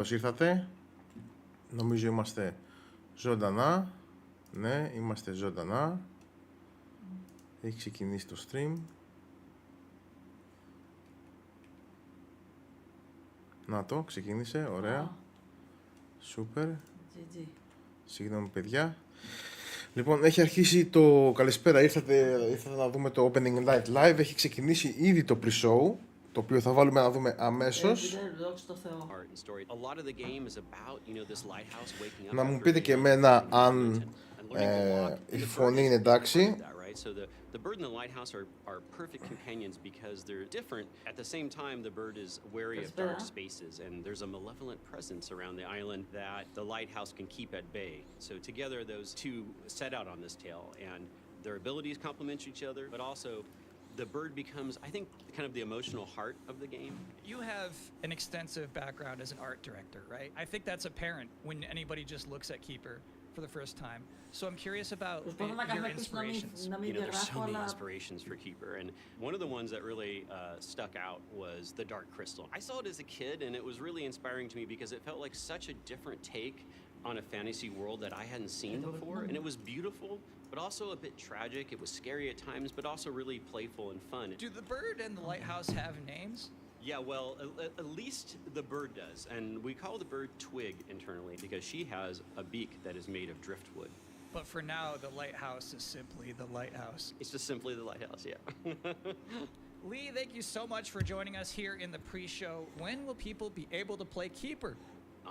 Καλώς ήρθατε. Νομίζω είμαστε ζωντανά. Ναι, είμαστε ζωντανά. Έχει ξεκινήσει το stream. Να το, ξεκίνησε, ωραία. Σούπερ. GG. Συγγνώμη παιδιά. Λοιπόν, έχει αρχίσει το... Καλησπέρα, ήρθατε να δούμε το Opening Night Live. Έχει ξεκινήσει ήδη το pre-show, το οποίο θα βάλουμε να δούμε αμέσως. Να μου πείτε και εμένα αν η φωνή είναι εντάξει. So the bird and the lighthouse are perfect companions because they're different. At the same time, the bird is wary of dark spaces, and there's a malevolent presence around the island that the lighthouse can keep at bay. So together, those two set out on this tale, and their abilities complement each other, but also the bird becomes, I think, kind of the emotional heart of the game. You have an extensive background as an art director, right? I think that's apparent when anybody just looks at Keeper for the first time. So I'm curious about your inspirations. You know, there's so many inspirations for Keeper, and one of the ones that really stuck out was the Dark Crystal. I saw it as a kid, and it was really inspiring to me because it felt like such a different take on a fantasy world that I hadn't seen before, and it was beautiful, but also a bit tragic. It was scary at times, but also really playful and fun. Do the bird and the lighthouse have names? Yeah, well, at least the bird does, and we call the bird Twig internally because she has a beak that is made of driftwood. But for now, the lighthouse is simply the lighthouse. It's just simply the lighthouse, yeah. Lee, thank you so much for joining us here in the pre-show. When will people be able to play Keeper?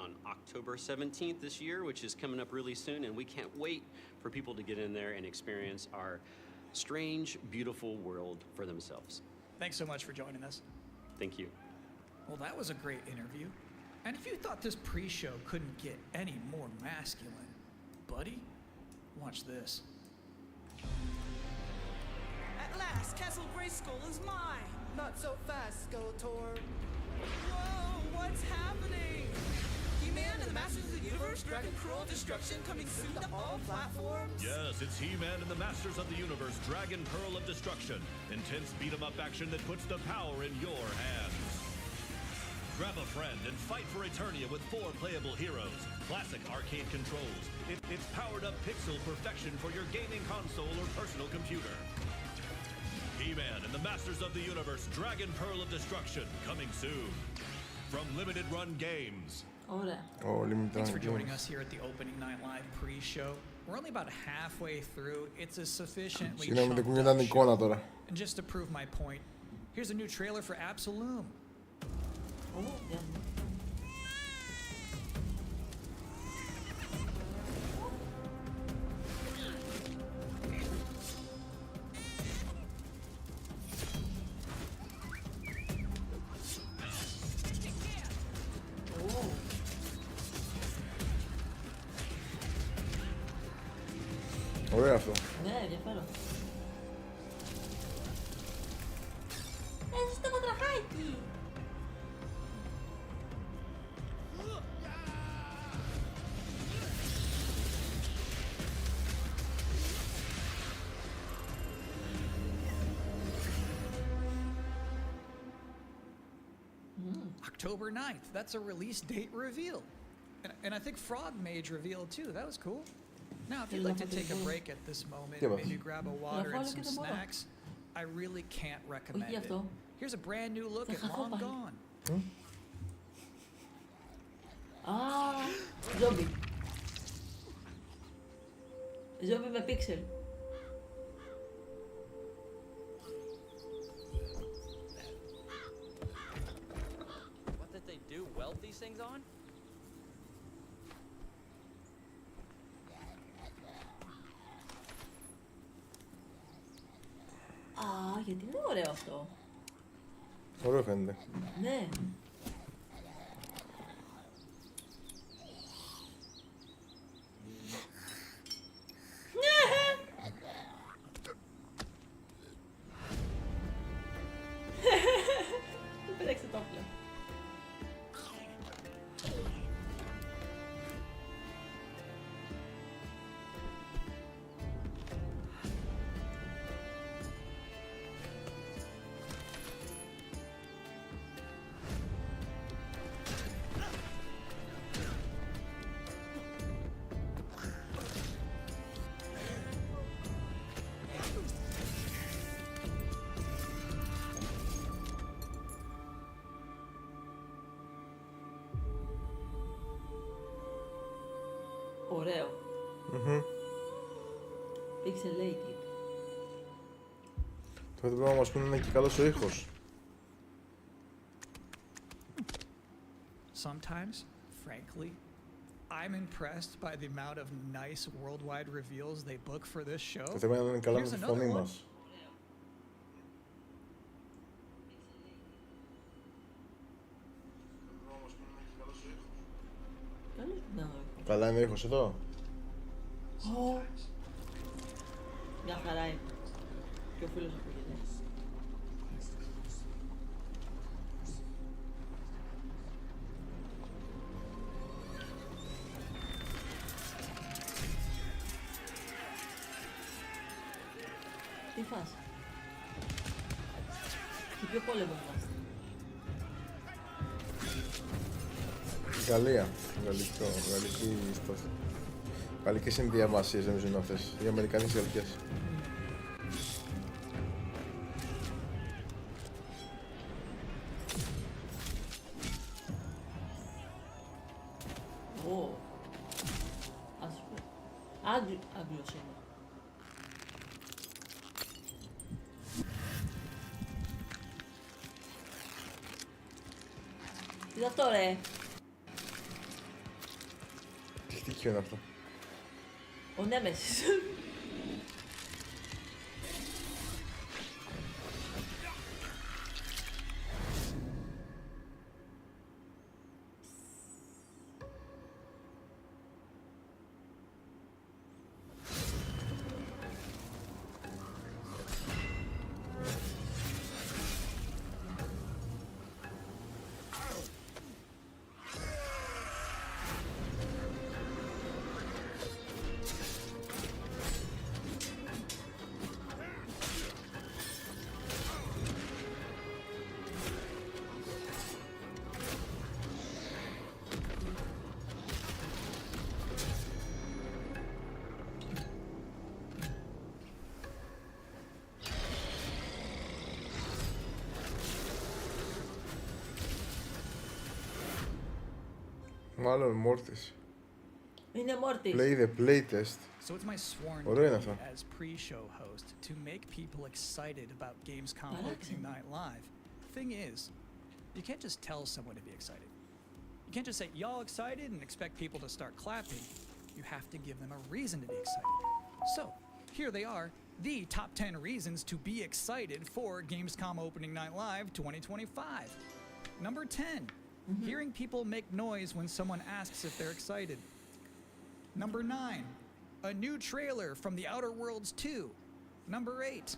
On October 17th this year, which is coming up really soon, and we can't wait for people to get in there and experience our strange, beautiful world for themselves. Thanks so much for joining us. Thank you. Well, that was a great interview. And if you thought this pre-show couldn't get any more masculine, buddy, watch this. At last, Castle Grayskull is mine! Not so fast, Skeletor. Whoa, what's happening? He-Man and the Masters of the Universe, Dragon Pearl of Destruction coming soon to all platforms? Yes, it's He-Man and the Masters of the Universe, Dragon Pearl of Destruction. Intense beat-em-up action that puts the power in your hands. Grab a friend and fight for Eternia with 4 playable heroes. Classic arcade controls. It's powered-up pixel perfection for your gaming console or personal computer. He-Man and the Masters of the Universe, Dragon Pearl of Destruction, coming soon. From Limited Run Games. Thanks for joining us here at the Opening Night Live pre-show. We're only about halfway through. It's a sufficiently chunked up show. And just to prove my point, here's a new trailer for Absolum. Ωραίο αυτό. Ναι, ενδιαφέρον. Εσύ το πατραχάκι! October 9th. That's a release date reveal. And I think Frog Mage revealed too. That was cool. Now, if you'd like to take a break at this moment, maybe grab a water and some snacks, I really can't recommend it. Here's a brand new look at Long Gone. Zombie. Zombie με pixel. What did they do? Weld these things on? Γιατί είναι ωραίο αυτό. Ωραίο φαίνεται. Ναι. Πέταξε το όπλο. Ωραίο. Pixelated. Τώρα δεν πρέπει να μας πούνε είναι και καλός ο ήχος. Sometimes, frankly, I'm impressed by the amount of nice worldwide reveals they book for this show. Το θέμα είναι να είναι καλά με Here's τη another φωνή one. μας. Καλά είναι ο ήχος εδώ. Μια χαρά είναι. Και ο φίλος ακούγεται. Τι φάση. Και ποιο πόλεμο είμαστε. Γαλλία. Γαλλικές ενδιαμασίες νομίζω είναι αυτές. Οι Αμερικανικές γαλλικές. Ω. Ας πούμε. Άγγλος είναι. Τι είναι αυτό ρε. Τι χτύχιο είναι αυτό. Ο Νέμεσης. Μάλλον Μόρτις. Είναι Μόρτις. Play the playtest. So it's my sworn Ωραίο είναι duty αυτό. as pre-show host to make people excited about Gamescom opening night live. Thing is, you can't just tell someone to be excited. You can't just say, y'all excited, and expect people to start clapping. You have to give them a reason to be excited. So, here they are, the top 10 reasons to be excited for Gamescom Opening Night Live 2025. Number 10, hearing people make noise when someone asks if they're excited. Number 9, a new trailer from The Outer Worlds 2. Number 8,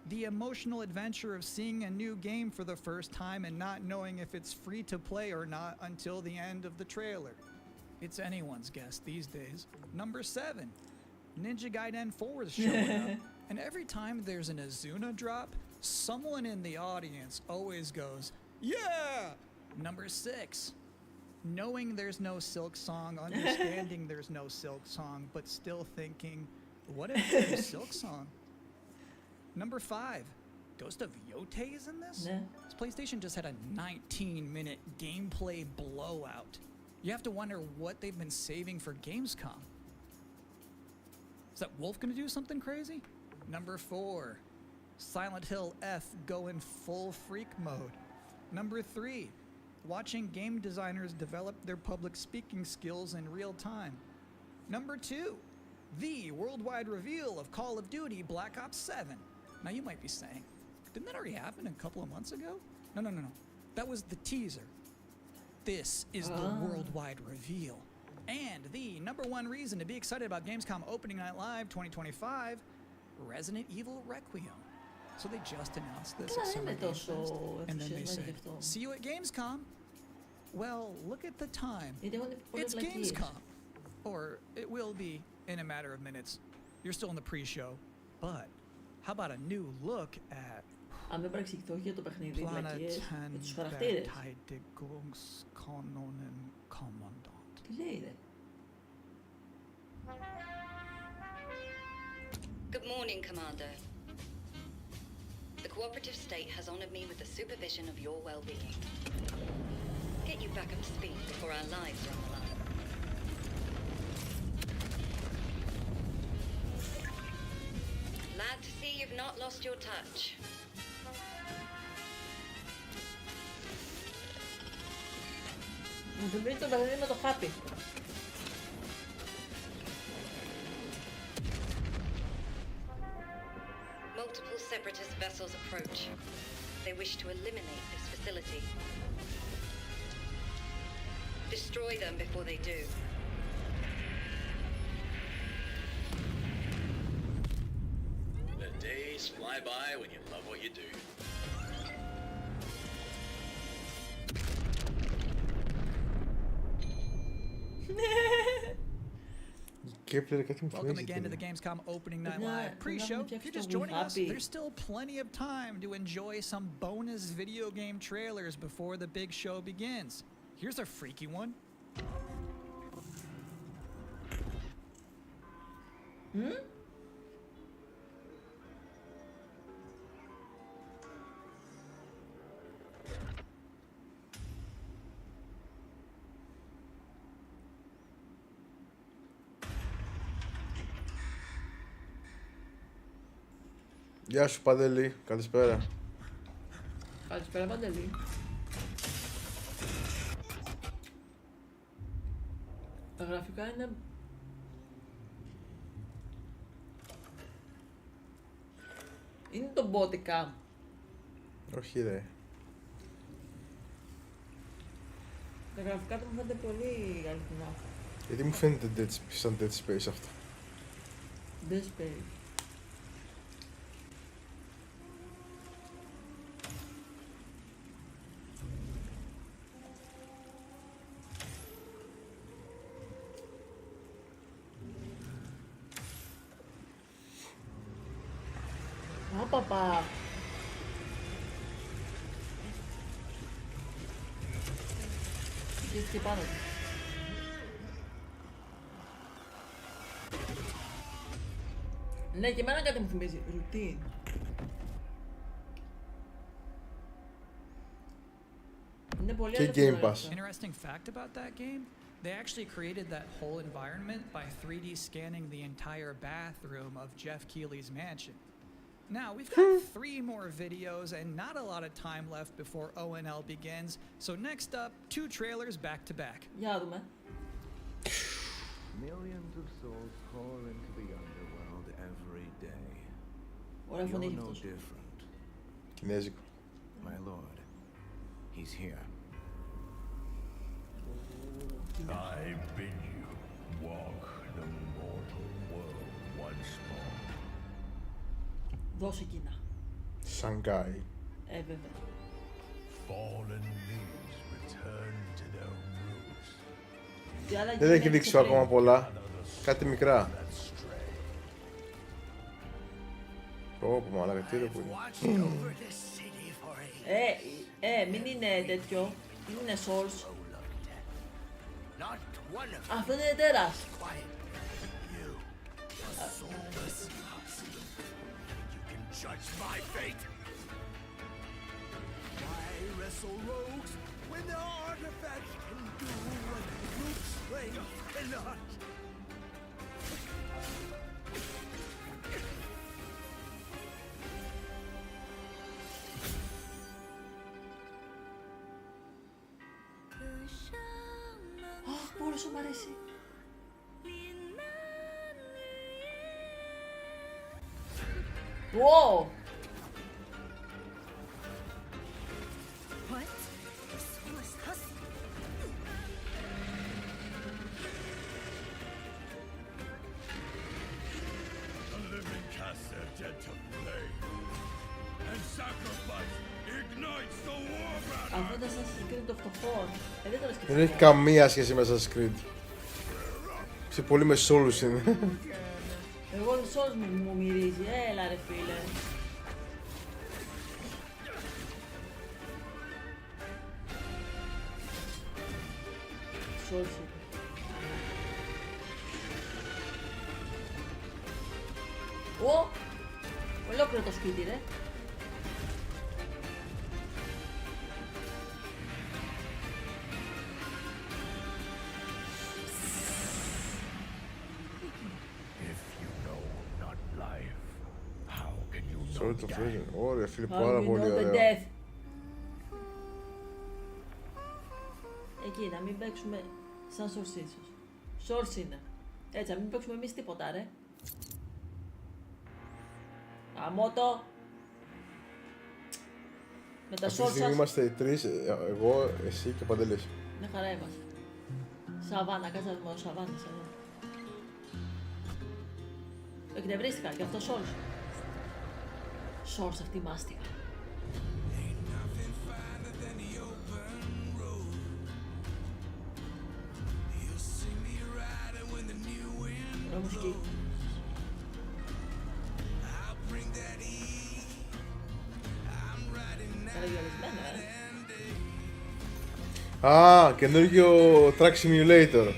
the emotional adventure of seeing a new game for the first time and not knowing if it's free to play or not until the end of the trailer. It's anyone's guess these days. Number 7, Ninja Gaiden 4 is showing up. And every time there's an Azuna drop, someone in the audience always goes, yeah! Number 6, knowing there's no Silk Song, understanding there's no Silk Song, but still thinking, what if there's a Silk Song? Number 5, Ghost of Yote's in this? Yeah. This PlayStation just had a 19-minute gameplay blowout. You have to wonder what they've been saving for Gamescom. Is that Wolf gonna do something crazy? Number 4, Silent Hill F going full freak mode. Number 3, watching game designers develop their public speaking skills in real time. Number 2, the worldwide reveal of Call of Duty Black Ops 7. Now you might be saying, didn't that already happen a couple of months ago? No. That was the teaser. This is the worldwide reveal. And the number 1 reason to be excited about Gamescom Opening Night Live 2025, Resident Evil Requiem. So they just announced this at Summer Game Fest, and then they said, see you at Gamescom. Well, look at the time. It's Gamescom. Or it will be in a matter of minutes. You're still in the pre-show. But how about a new look at Αν δεν παρεξηγηθώ για το παιχνίδι, βλακίες, με τους χαρακτήρες. Τι λέει ρε. Good morning, Commander. The cooperative state has honored me with the supervision of your well-being. Get you back up to speed before our lives are on the line. you've not lost your touch. Μου θυμίζει το παιχνίδι με το χάπι. Multiple separatist vessels approach. They wish to eliminate this facility. Destroy them before they do. The days fly by when you love what you do. Welcome again to the Gamescom Opening Night Live pre-show. If you're just joining us, there's still plenty of time to enjoy some bonus video game trailers before the big show begins. Here's a freaky one. Γεια σου Παντελή, καλησπέρα. Καλησπέρα Παντελή. Τα γραφικά είναι... Είναι το body cam. Όχι ρε. Τα γραφικά του μου φαίνεται πολύ αληθινά. Γιατί μου φαίνεται σαν Dead Space αυτό. Dead Space. Παπα. Και πάνω. Ναι, και εμένα κάτι μου θυμίζει. Ρουτίν. Είναι πολύ αληθινό. Interesting fact about that game, they actually created that whole environment by 3D scanning the entire bathroom of Jeff Keighley's mansion. Now, we've got 3 more videos and not a lot of time left before ONL begins, so next up, 2 trailers back to back. Για δούμε. Millions of souls pour into the underworld every day. Ωραία φωνή You're έχει no αυτός. different. Κινέζικο. My lord, he's here. I bid you walk the mortal world once more. Δώσε Κίνα. Σανγκάι. Βέβαια. Fallen leaves return to their roots. Τι άλλα Δεν έχει γίνεται δείξει στο ακόμα πριν. πολλά. Κάτι μικρά. Ω, μαλάκα, τι είναι που είναι. Μην είναι τέτοιο. Μην είναι source. Αυτό είναι τέρας. Judge my fate. Why wrestle rogues when their artifacts can do what brute strength cannot? Αχ, πόσο μ' αρέσει. Wow! What? The soulless husk? The living cast their dead to flame, and sacrifice ignites the war banner. Αυτό ήταν σαν συγκρίνει το φτωχό. Δεν το Δεν έχει καμία σχέση με Assassin's Creed. Σε πολύ με Souls είναι. Εγώ το Souls μου μυρίζει. Έλα ρε φίλε. Souls είναι. Ω! Ολόκληρο το σπίτι ρε. If you know not life, how can you Sorry to freeze. Ωραία φίλε, How πάρα we πολύ know the ωραίο. death. Εκεί, να μην παίξουμε σαν σορσίσος. Σόρς είναι. Έτσι, να μην παίξουμε εμείς τίποτα, ρε. Αμότο. Με τα Αυτή τη σόρς στιγμή σας. είμαστε οι τρεις, εγώ, εσύ και ο Παντελής. Μια χαρά είμαστε. Σαβάνα, κάτσε να δούμε ο Σαβάνας εδώ. Εκνευρίστηκα, γι' αυτό σόρς. Σόρς αυτή η μάστιγα. Ωραία μουσική. Καλογιαλισμένα, Α, καινούργιο Track Simulator.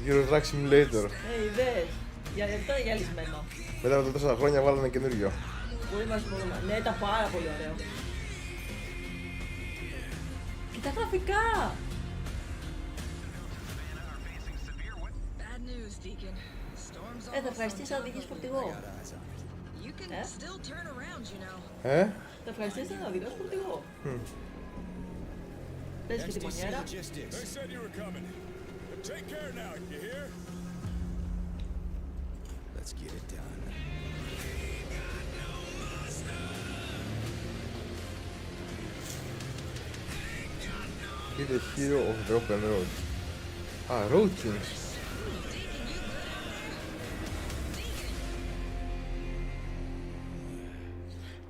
Euro Track Simulator. είδες. Αυτό είναι γυαλισμένο. Μετά από 4 χρόνια βάλανε καινούργιο. Πολύ μας μπορούμε. Ναι, ήταν πάρα πολύ ωραίο. Και τα γραφικά. Θα ευχαριστήσεις να οδηγείς φορτηγό. Θα ευχαριστήσεις να οδηγάς φορτηγό. Παίζεις και τη μονιέρα. Let's get it done. Be the hero of the open road. Α, Road Kings.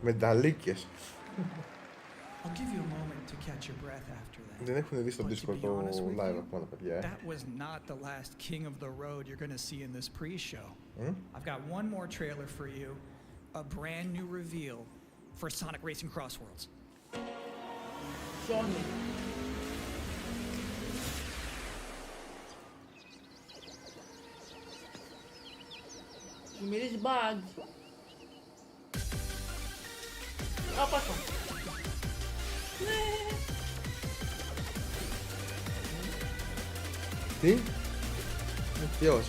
Μεταλλίκες. I'll give you a moment to catch your breath after that. Δεν έχουν δει στο Discord το live ακόμα τα παιδιά. That was not the last king of the road you're going to see in this pre-show. I've got one more trailer for you, a brand new reveal for Sonic Racing Cross Worlds. Sonic. Σου μυρίζει bugs. Α, πάσχω. Τι? Ποιος?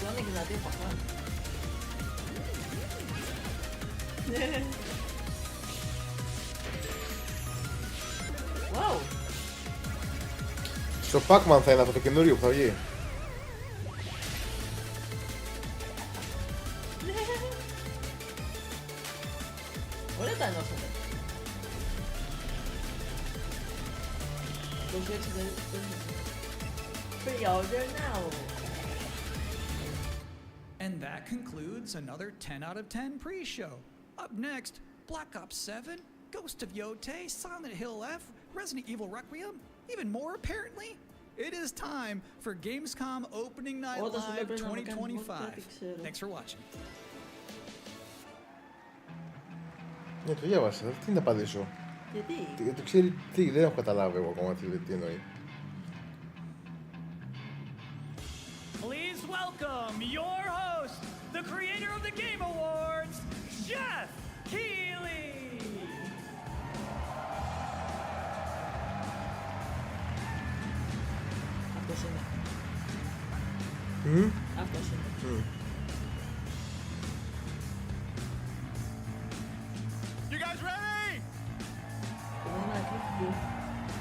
Sonic δηλαδή ο παχάς. Wow. Στο Pac-Man θα είναι αυτό το καινούριο που θα βγει. Ωραία τα ενώσατε. 26 δεν pre-order now. And that concludes another 10 out of 10 pre-show. Up next, Black Ops 7, Ghost of Yotei, Silent Hill F, Resident Evil Requiem, even more apparently. It is time for Gamescom Opening Night Live 2025. Thanks for watching. Ναι, το διάβασα. Τι να απαντήσω. Γιατί? Το ξέρει τι, δεν έχω καταλάβει εγώ ακόμα τι εννοεί. Please welcome your host, the creator of the Game Awards, Jeff Keighley. Αυτός είναι. Αυτός είναι. You guys ready?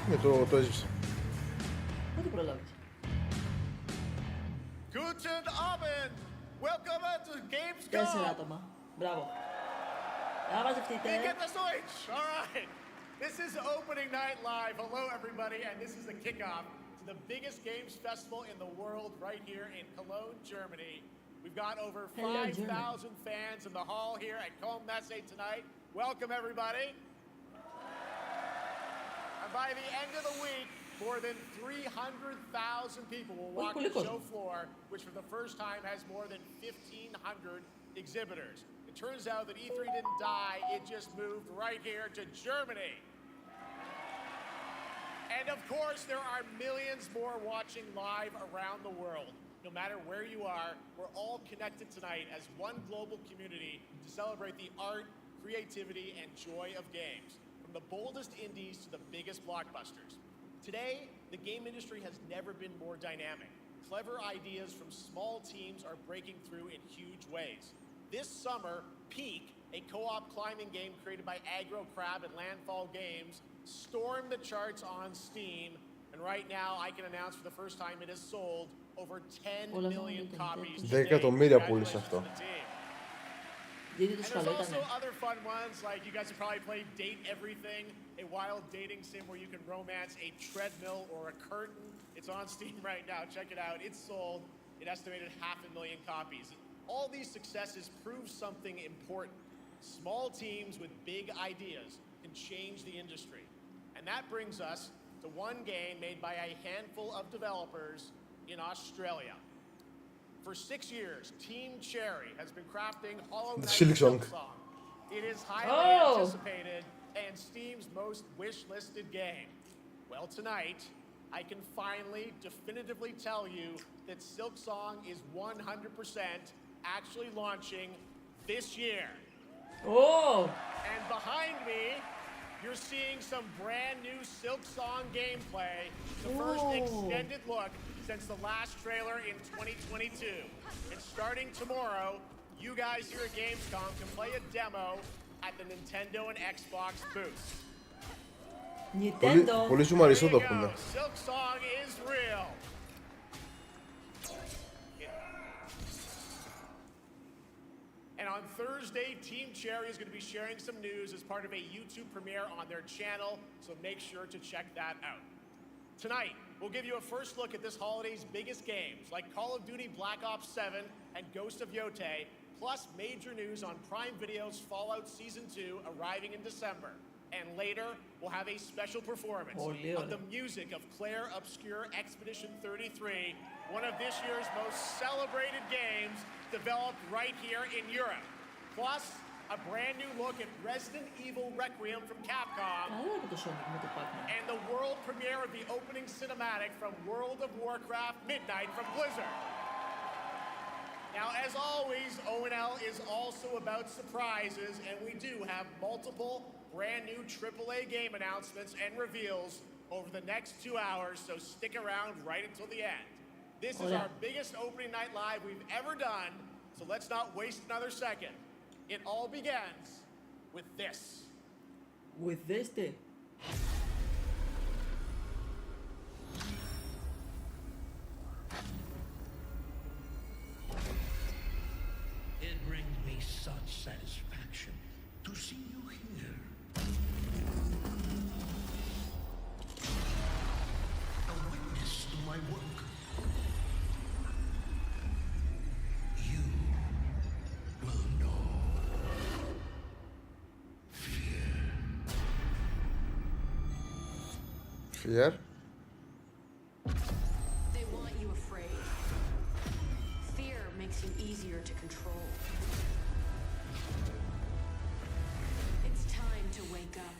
Ναι, το έζησα. Πότε προλάβεις? Guten Abend. Welcome to Gamescom. 4 άτομα. Μπράβο. Να μαζευτείτε. You get the switch. All right. This is opening night live. Hello, everybody, and this is the kickoff to the biggest games festival in the world right here in Cologne, Germany. We've got over 5,000 fans in the hall here at Comb Messe tonight. Welcome, everybody. And by the end of the week, more than 300,000 people will walk the show floor, which for the first time has more than 1,500 exhibitors. It turns out that E3 didn't die, it just moved right here to Germany. And of course, there are millions more watching live around the world. No matter where you are, we're all connected tonight as one global community to celebrate the art, creativity, and joy of games, from the boldest indies to the biggest blockbusters. Today, the game industry has never been more dynamic. Clever ideas from small teams are breaking through in huge ways. This summer, Peak, a co-op climbing game created by Aggro Crab and Landfall Games, stormed the charts on Steam, and right now I can announce for the first time it has sold over 10 million copies. 10 εκατομμύρια πούλησε αυτό. And there's also other fun ones, like you guys have probably played Date Everything, a wild dating sim where you can romance a treadmill or a curtain. It's on Steam right now. Check it out. It's sold an estimated 500,000 copies. All these successes prove something important. Small teams with big ideas can change the industry. And that brings us to one game made by a handful of developers in Australia. For 6 years, Team Cherry has been crafting Hollow Knight Silksong. It is highly anticipated and Steam's most wish-listed game. Well, tonight, I can finally definitively tell you that Silksong is 100% actually launching this year. Oh! And behind me, you're seeing some brand new Silksong gameplay, the first extended look since the last trailer in 2022. And starting tomorrow, you guys here at Gamecom can play a demo at the Nintendo and Xbox booths. Nintendo. Πολύ ζουμαριστό το πούμε. Silksong is real. And on Thursday, Team Cherry is going to be sharing some news as part of a YouTube premiere on their channel, so make sure to check that out. Tonight, we'll give you a first look at this holiday's biggest games, like Call of Duty Black Ops 7 and Ghost of Yotei, plus major news on Prime Video's Fallout Season 2 arriving in December. And later, we'll have a special performance of the music of Claire Obscure Expedition 33, one of this year's most celebrated games developed right here in Europe. Plus, a brand new look at Resident Evil Requiem from Capcom, and the world premiere of the opening cinematic from World of Warcraft Midnight from Blizzard. Now, as always, ONL is also about surprises, and we do have multiple brand new AAA game announcements and reveals over the next 2 hours, so stick around right until the end. This is our biggest opening night live we've ever done, so let's not waste another second. It all begins with this. With this thing. It brings me such satisfaction to see you here. A witness to my work. You will know fear. Fear? They want you afraid. Fear makes you easier to control. It's time to wake up.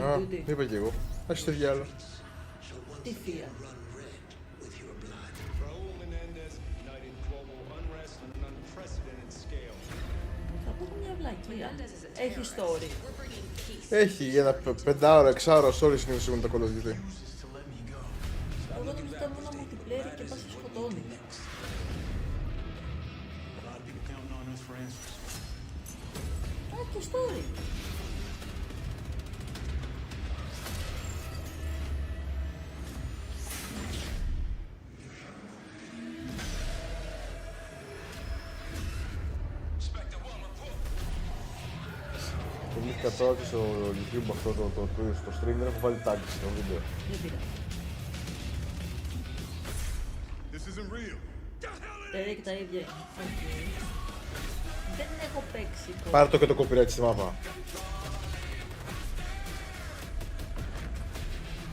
Α, είπα και εγώ. Ας το διάλο. Τι fear? Θα πω μια βλακεία. Έχει story. Έχει ένα 5ωρο, 6ωρο story συνήθως έχουν τα Call of Duty. Εγώ νομίζω ότι ήταν μόνο multiplayer και πας σε σκοτώνει. Α, και story. Το λύθηκα κατώαξει στο YouTube αυτό το stream, δεν έχω βάλει tag στο βίντεο. Δεν πήρα. Και τα ίδια. Okay. Δεν έχω παίξει. Πάρε το και το copyright στη μάπα.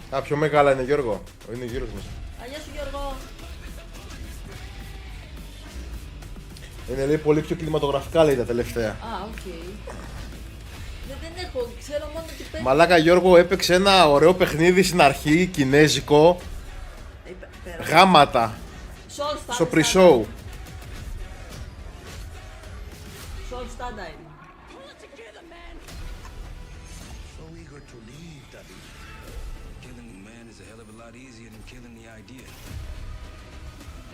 Α, πιο μεγάλα είναι Γιώργο. Είναι ο Γιώργος μέσα. Γεια σου Γιώργο. Είναι λέει πολύ πιο κινηματογραφικά λέει τα τελευταία. Α, οκ. Δεν έχω, ξέρω μόνο ότι παίζει. Μαλάκα Γιώργο έπαιξε ένα ωραίο παιχνίδι στην αρχή, κινέζικο. Γάματα. Στο pre-show. Στάντα είναι. So eager to leave, Daddy. Killing the man is a hell of a lot easier than killing the idea.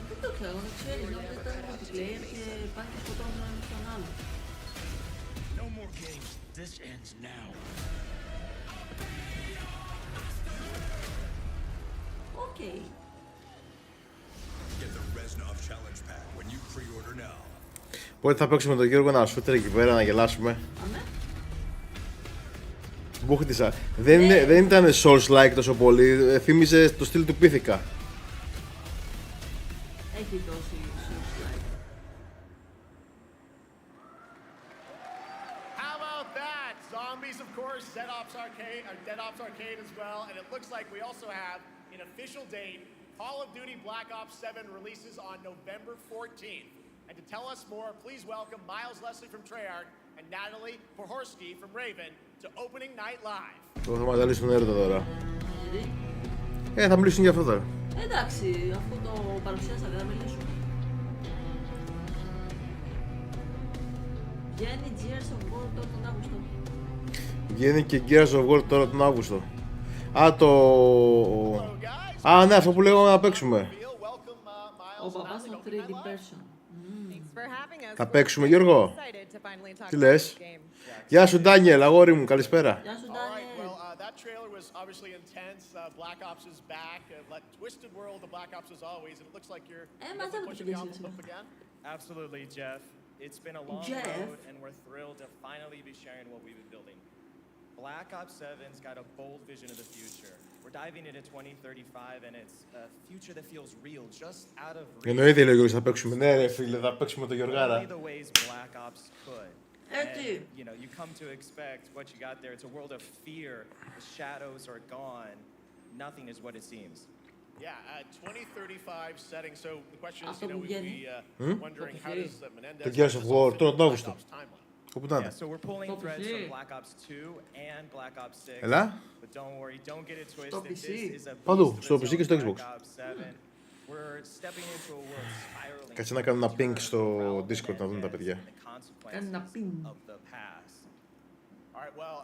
Δεν το ξέρω, δεν ξέρεις, νόμιζα ήταν multiplayer και πάει και σκοτώνουν έναν τον άλλο. No more games. This ends now. Οκ. Get the Reznov challenge pack when you pre-order now. Πότε θα παίξουμε τον Γιώργο ένα σούτερ εκεί πέρα να γελάσουμε. Αμέ. Μπούχτισα. Δεν ήταν Souls-like τόσο πολύ, θύμιζε το στυλ του Πίθηκα. Έχει δώσει Souls-like. How about that? Zombies, of course, Dead Ops Arcade as well, and it looks like we also have an official date. Call of Duty Black Ops 7 releases on November 14th. And to tell us more, please welcome Miles Leslie from Treyarch and Natalie Pohorsky from Raven to Opening Night Live. Θα μας λύσουν τον έρωτα τώρα. Θα μιλήσουν για αυτό τώρα. Εντάξει, αφού το παρουσιάσα δεν θα μιλήσουν. Βγαίνει Gears of War τώρα τον Αύγουστο. Βγαίνει και Gears of War τώρα τον Αύγουστο. Ναι, αυτό που λέγαμε να παίξουμε. Ο παπάς είναι 3D person. Θα παίξουμε, Γιώργο. Τι λες? Γεια σου, Ντάνιελ, αγόρι μου, καλησπέρα. Γεια σου, Ντάνιελ. That trailer was obviously intense. Black Ops is back. Twisted world of Black Ops as always, and it looks like you're pushing the envelope again. Absolutely, Jeff. It's been a long road, and we're thrilled to finally be sharing what we've been building. Black Ops 7's got a bold vision of the future. We're diving into 2035, and it's a future that feels real, just out of reach. Εννοείται, λέει ο Γιώργος, θα παίξουμε. Ναι, ρε φίλε, θα παίξουμε το Γιωργάρα. The ways Black Ops could. Έτσι. You know, you come to expect what you got there. It's a world of fear. The shadows are gone. Nothing is what it seems. Yeah, 2035 setting. So the question is, you know, we wondering how does Menendez Το Gears of War, τώρα τον Αύγουστο. Όπου ήταν? Yeah, so we're pulling threads from Black Ops 2 and Black Ops 6. Έλα. But don't worry, don't get it twisted. This is a Παντού, στο PC και στο Xbox. We're stepping into a world spiraling. Κάτσε να κάνω ένα ping στο Discord να δουν τα παιδιά. Κάνει ένα ping. All right, well,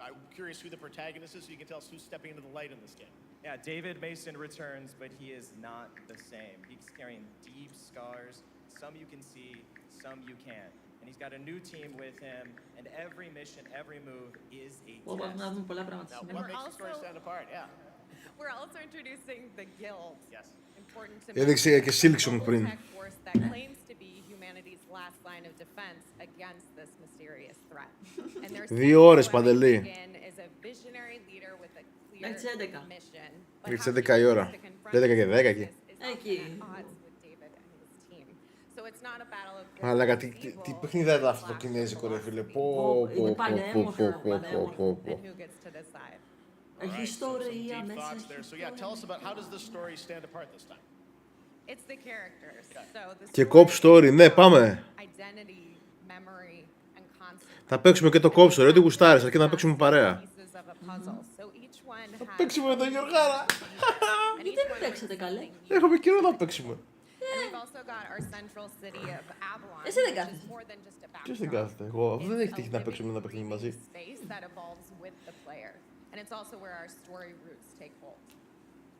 I'm curious who the protagonist is, so you can tell us who's stepping into the light in this game. Yeah, David Mason returns, but he is not the same. He's carrying deep scars. Some you can see, some you can't. And he's got a new team with him, and every mission, every move is a test. Now, what makes the story stand apart? Yeah. We're also introducing the Guild. Yes. Important to Έδειξε και Silksong πριν. that claims to be humanity's last line of defense against this mysterious threat. And their 2 ώρες, Παντελή. is a visionary leader with a clear mission. Μέχρι τις 11 η ώρα. 11 και 10 εκεί. Εκεί. So it's not a battle of Αλλά τι παιχνίδι ήταν αυτό το κινέζικο, ρε φίλε. Είναι πανέμορφο. Έχει ιστορία μέσα. So yeah, tell us about how does the story stand apart this time? It's the characters. So the Και cop story, ναι, πάμε. identity, memory, and concept. Θα παίξουμε και το cop story, ό,τι γουστάρεις, αρκεί να παίξουμε παρέα. Θα παίξουμε με τον Γιωργάρα. Γιατί δεν παίξατε καλέ? Έχουμε καιρό να παίξουμε. Εσύ δεν κάθεσαι. Ποιος δεν κάθεται, εγώ δεν έχει τύχει να παίξουμε ένα παιχνίδι μαζί. And it's also where our story roots take hold.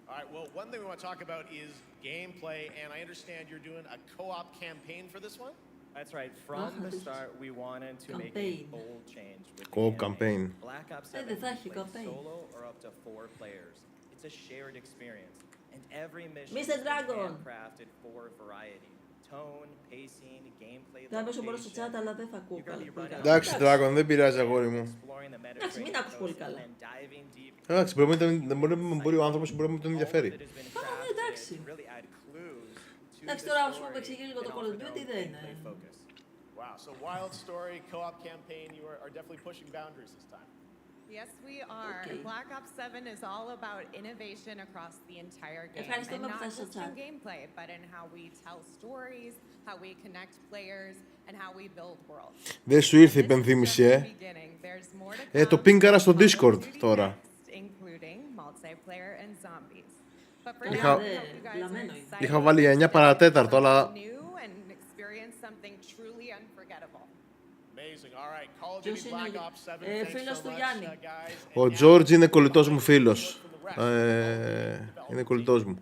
All right, well, one thing we want to talk about is gameplay, and I understand you're doing a co-op campaign for this one? That's right. From the start, we wanted to make a bold change with Co-op campaign. Black Ops 7 can play solo or up to 4 players. It's a shared experience, and every mission is handcrafted for variety. Tone, pacing, gameplay. Θα πέσω μόνο στο chat, αλλά δεν θα ακούω πολύ καλά. Εντάξει, Dragon, δεν πειράζει, αγόρι μου. Εντάξει, μην ακούς πολύ καλά. Εντάξει, μπορεί ο άνθρωπος μπορεί να μην τον ενδιαφέρει. Εντάξει. Εντάξει, τώρα ας πούμε εξηγεί λίγο το Call of Duty, δεν είναι. Wow, so wild story, co-op campaign, you are definitely pushing boundaries this time. Yes, we are. Okay. Black Ops 7 is all about innovation across the entire game. Ευχαριστώ And που not φτάσεις στο just in chat. gameplay, but in how we tell stories, how we connect players, and how we build worlds. Δεν σου ήρθε η υπενθύμηση, το πίνκαρα στο Discord τώρα. Including multiplayer and zombies. But for Είχα- now, we hope you guys are excited Είχα βάλει 9 παρατέταρτο, αλλά new and experience something truly unforgettable. Amazing. All right, Call of Duty Black Ops 7. Thanks φίλος so του much, Γιάννη. guys. ο George είναι κολλητός μου φίλος. From the Είναι κολλητός μου.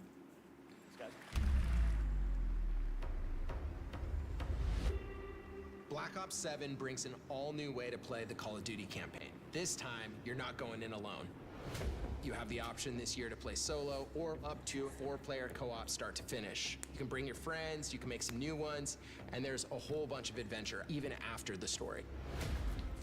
Black Ops 7 brings an all-new way to play the Call of Duty campaign. This time, you're not going in alone. You have the option this year to play solo or up to 4-player co-op start to finish. You can bring your friends, you can make some new ones, and there's a whole bunch of adventure even after the story.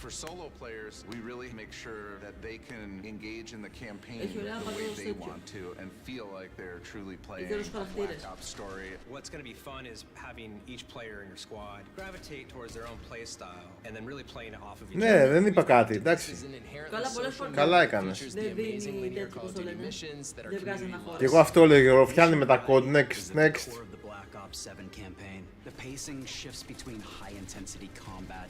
For solo players, we really make sure that they can engage in the campaign the way they want to and feel like they're truly playing a Black Ops story. What's going to be fun is having each player in your squad gravitate towards their own play style and then really playing it off of each other. Ναι, δεν είπα κάτι, εντάξει. Καλά έκανες. Και εγώ αυτό λέγω, φτιάχνει με τα code, next. The pacing shifts between high-intensity combat,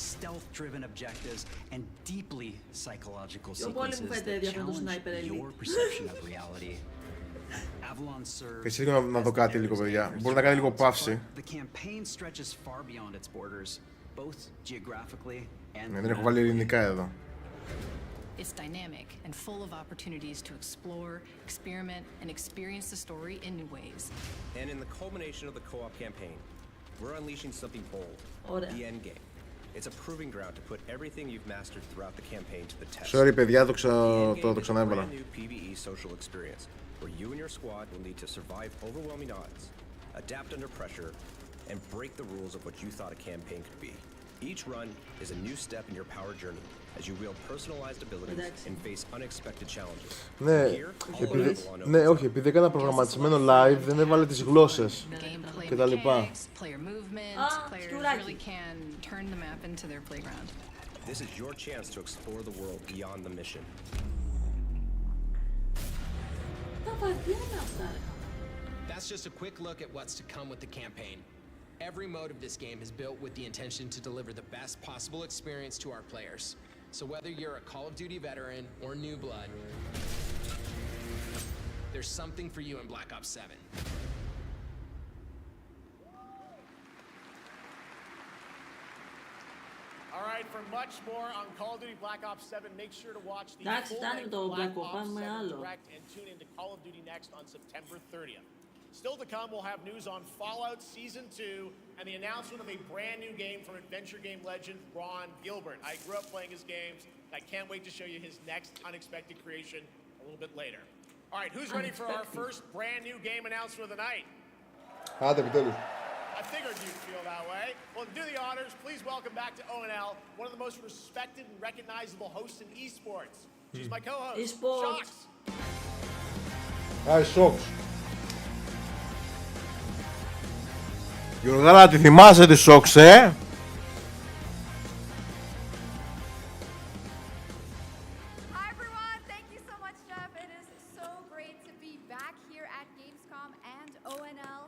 stealth-driven objectives, and deeply psychological sequences that challenge your perception of reality. Avalon serves. Εσύ να δω κάτι λίγο, παιδιά. Μπορεί να κάνει λίγο παύση. The campaign stretches far beyond its borders, both geographically and. Δεν έχω βάλει ελληνικά εδώ. It's dynamic and full of opportunities to explore, experiment, and experience the story in new ways. And in the culmination of the co-op campaign, we're unleashing something bold, the end game. It's a proving ground to put everything you've mastered throughout the campaign to the test. Sorry, παιδιά, το ξαναέβαλα. A new PvE social experience where you and your squad will need to survive overwhelming odds, adapt under pressure, and break the rules of what you thought a campaign could be. Each run is a new step in your power journey as you wield personalized abilities and face unexpected challenges. Ναι, όχι, επειδή έκανα προγραμματισμένο live, δεν έβαλε τις γλώσσες και τα λοιπά. This is your chance to explore the world beyond the mission. That's just a quick look at what's to come with the campaign. Every mode of this game is built with the intention to deliver the best possible experience to our players. So whether you're a Call of Duty veteran or new blood, there's something for you in Black Ops 7. All right, for much more on Call of Duty Black Ops 7, make sure to watch the full Black Ops 7 Direct and tune into Call of Duty Next on September 30th. Still to come, we'll have news on Fallout Season 2 and the announcement of a brand new game from adventure game legend Ron Gilbert. I grew up playing his games, and I can't wait to show you his next unexpected creation a little bit later. All right, who's ready for our first brand new game announcement of the night? I figured you'd feel that way. Well, to do the honors, please welcome back to ONL one of the most respected and recognizable hosts in esports. She's my co-host, Shox. Hi, Shox. Γιωργάρα, τη θυμάσαι τη Shox, Hi everyone, thank you so much, Jeff. It is so great to be back here at Gamescom and ONL.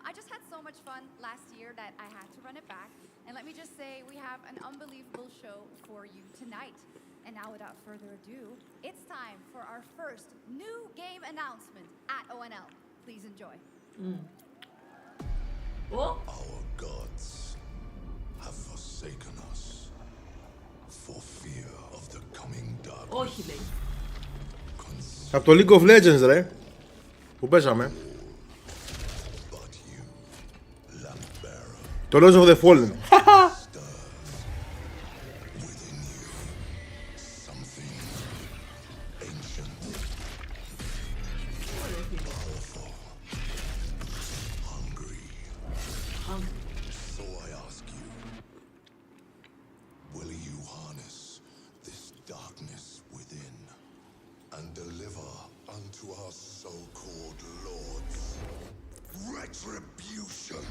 I just had so much fun last year that I had to run it back. And let me just say, we have an unbelievable show for you tonight. And now without further ado, it's time for our first new game announcement at ONL. Please enjoy. Our gods have forsaken us for fear of the coming darkness. Όχι, λέει. Από το League of Legends, ρε, που παίζαμε. Το Lords of the Fallen. So I ask you, will you harness this darkness within and deliver unto our so-called lords retribution?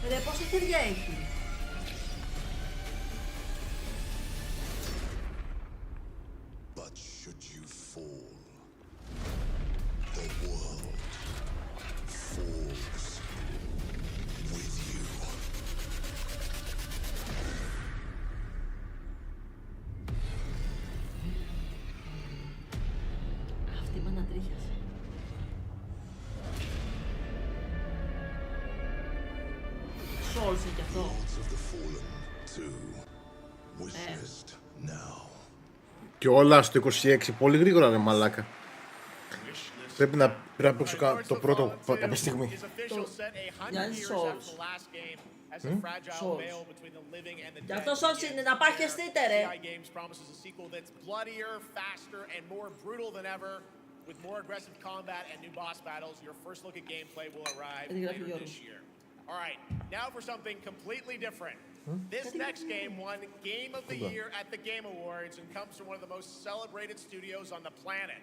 Ρε, πόσα χέρια έχει. But should you fall, the world falls with you. Τέλειωσε κι αυτό. Και όλα στο 26, πολύ γρήγορα ρε μαλάκα. Πρέπει να παίξω το πρώτο κάποια στιγμή. Μοιάζει Souls. Γι' αυτό Souls είναι να πάχεστείτε ρε. With more aggressive combat and new boss battles, your first look at gameplay will arrive later this year. All right, now for something completely different. This next game won Game of the Year at the Game Awards and comes from one of the most celebrated studios on the planet.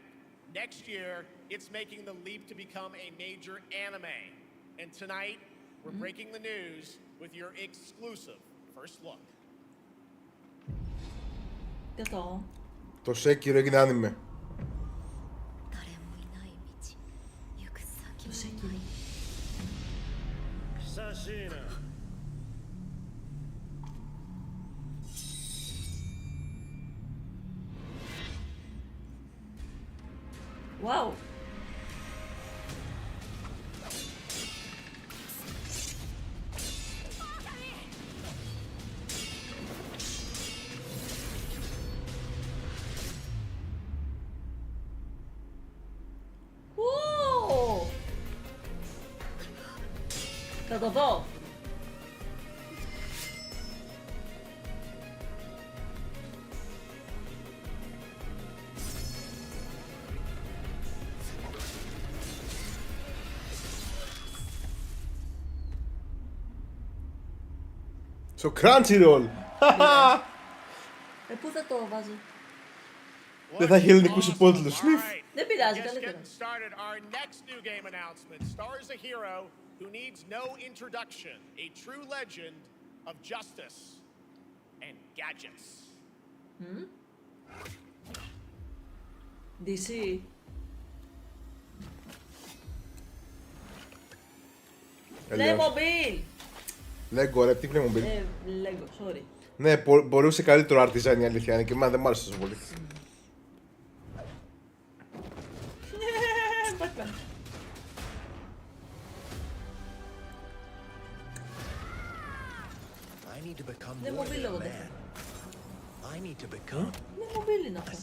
Next year, it's making the leap to become a major anime. And tonight, we're breaking the news with your exclusive first look. Και αυτό. Το Sekiro έγινε άνιμε. Το Sekiro. Wow. Θα το δω. Στο Crunchyroll. Πού θα το βάζω? Δεν θα έχει ελληνικούς υπότιτλους. Δεν πειράζει, καλύτερα. Who needs no introduction, a true legend of justice and gadgets. DC. Playmobil. Lego ρε, τι Playmobil. Lego, sorry. Ναι, μπορούσε καλύτερο art design η αλήθεια είναι και εμένα δεν μ' άρεσε τόσο πολύ. Δεν μου μπήλε εγώ Δεν μου μπήλε είναι αυτό.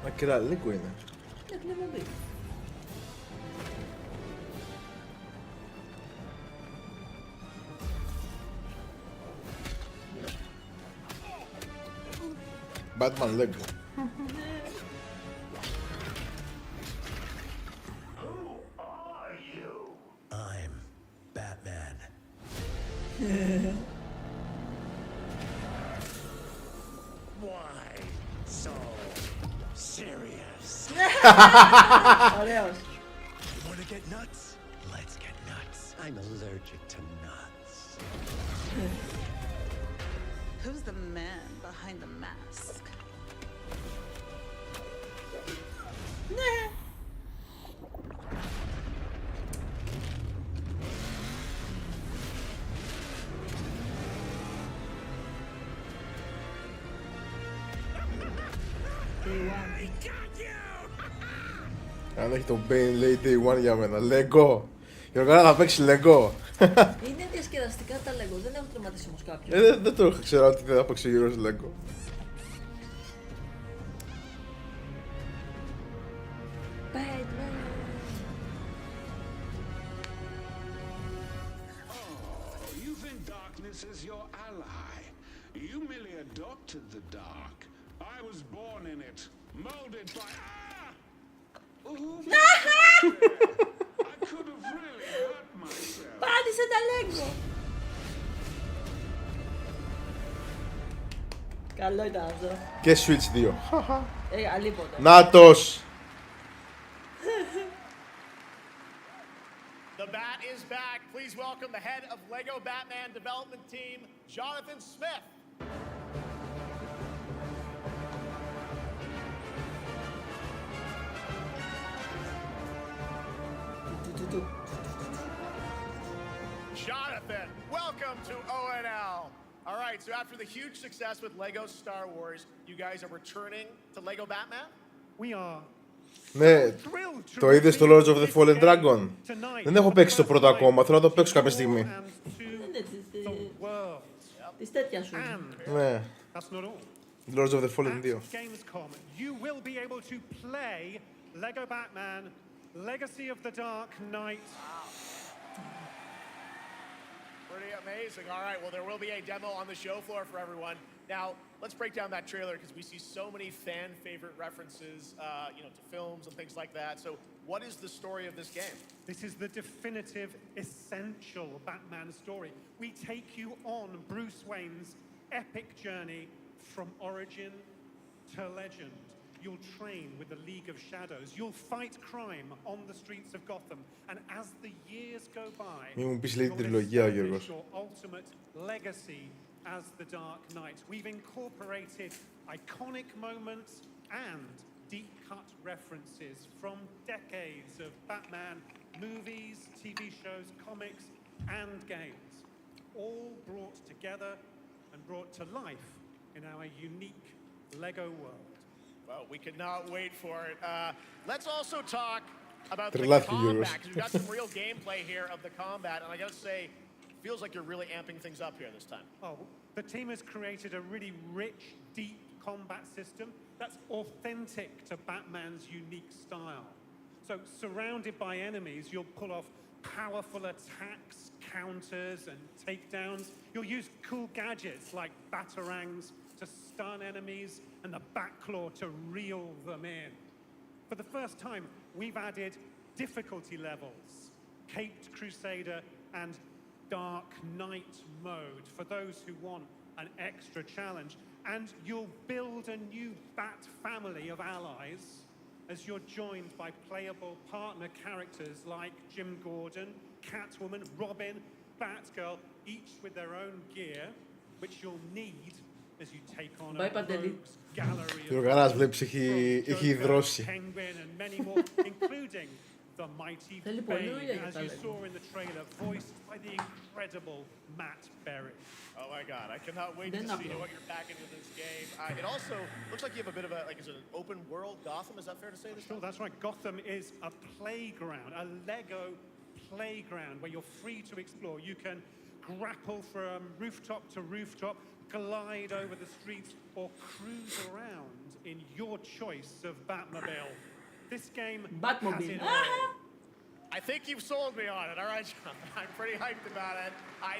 Μα κυρά, λίγο είναι. Δεν μου μπήλε. Batman Lego. I'm Batman. Why so serious? Ωραίος. You want to get nuts? Let's get nuts. I'm allergic to nuts. Who's the man behind the mask? Ναι. Αν έχει το Bane λέει Day 1 για μένα. Lego. Γιώργαρα θα παίξει Lego. Είναι διασκεδαστικά τα Lego, δεν έχω τερματίσει όμως κάποιον. Δεν το ξέρω ότι δεν θα παίξει γύρω Lego. You think darkness is your ally. You merely adopted the dark. I was born in it, molded by... I could have really hurt myself. Πάτησε τα Lego. Καλό ήταν αυτό. Και Switch 2. Αλίποτε. Νάτος. The Bat is back. Please welcome the head of Lego Batman development team, Jonathan Smith. Jonathan, welcome to ONL. All right, so after the huge success with Lego Star Wars, you guys are returning to Lego Batman? We are. Ναι, το είδες στο Lords of the Fallen Dragon? Δεν έχω παίξει το πρώτο ακόμα, θέλω να το παίξω κάποια στιγμή. Είναι της τέτοιας σου. Ναι. Lords of the Fallen 2. Gamescom, you will be able to play Lego Batman, Legacy of the Dark Knight. Pretty amazing. All right, well, there will be a demo on the show floor for everyone. Now, let's break down that trailer because we see so many fan favorite references, to films and things like that. So, what is the story of this game? This is the definitive, essential Batman story. We take you on Bruce Wayne's epic journey from origin to legend. You'll train with the League of Shadows. You'll fight crime on the streets of Gotham. And as the years go by, you'll establish your ultimate legacy as the Dark Knight. We've incorporated iconic moments and deep-cut references from decades of Batman movies, TV shows, comics, and games, all brought together and brought to life in our unique Lego world. Well, we could not wait for it. Let's also talk about the combat, because we've got some real gameplay here of the combat, and I gotta say, feels like you're really amping things up here this time. Oh, the team has created a really rich, deep combat system that's authentic to Batman's unique style. So, surrounded by enemies, you'll pull off powerful attacks, counters, and takedowns. You'll use cool gadgets like batarangs to stun enemies and the Batclaw to reel them in. For the first time, we've added difficulty levels, Caped Crusader and Dark Knight mode for those who want an extra challenge. And you'll build a new Bat family of allies as you're joined by playable partner characters like Jim Gordon, Catwoman, Robin, Batgirl, each with their own gear, which you'll need as you take on a rogues gallery of Penguin and many more, including the mighty Bane, as you saw in the trailer, voiced by the incredible Matt Berry. Oh my God, I cannot wait to see what you're packing into this game. It also looks like you have a bit of is it an open world Gotham? Is that fair to say this? Sure, that's right. Gotham is a playground, a Lego playground where you're free to explore. You can grapple from rooftop to rooftop, glide over the streets, or cruise around in your choice of Batmobile. This game has it all. I think you've sold me on it. All right, John. I'm pretty hyped about it.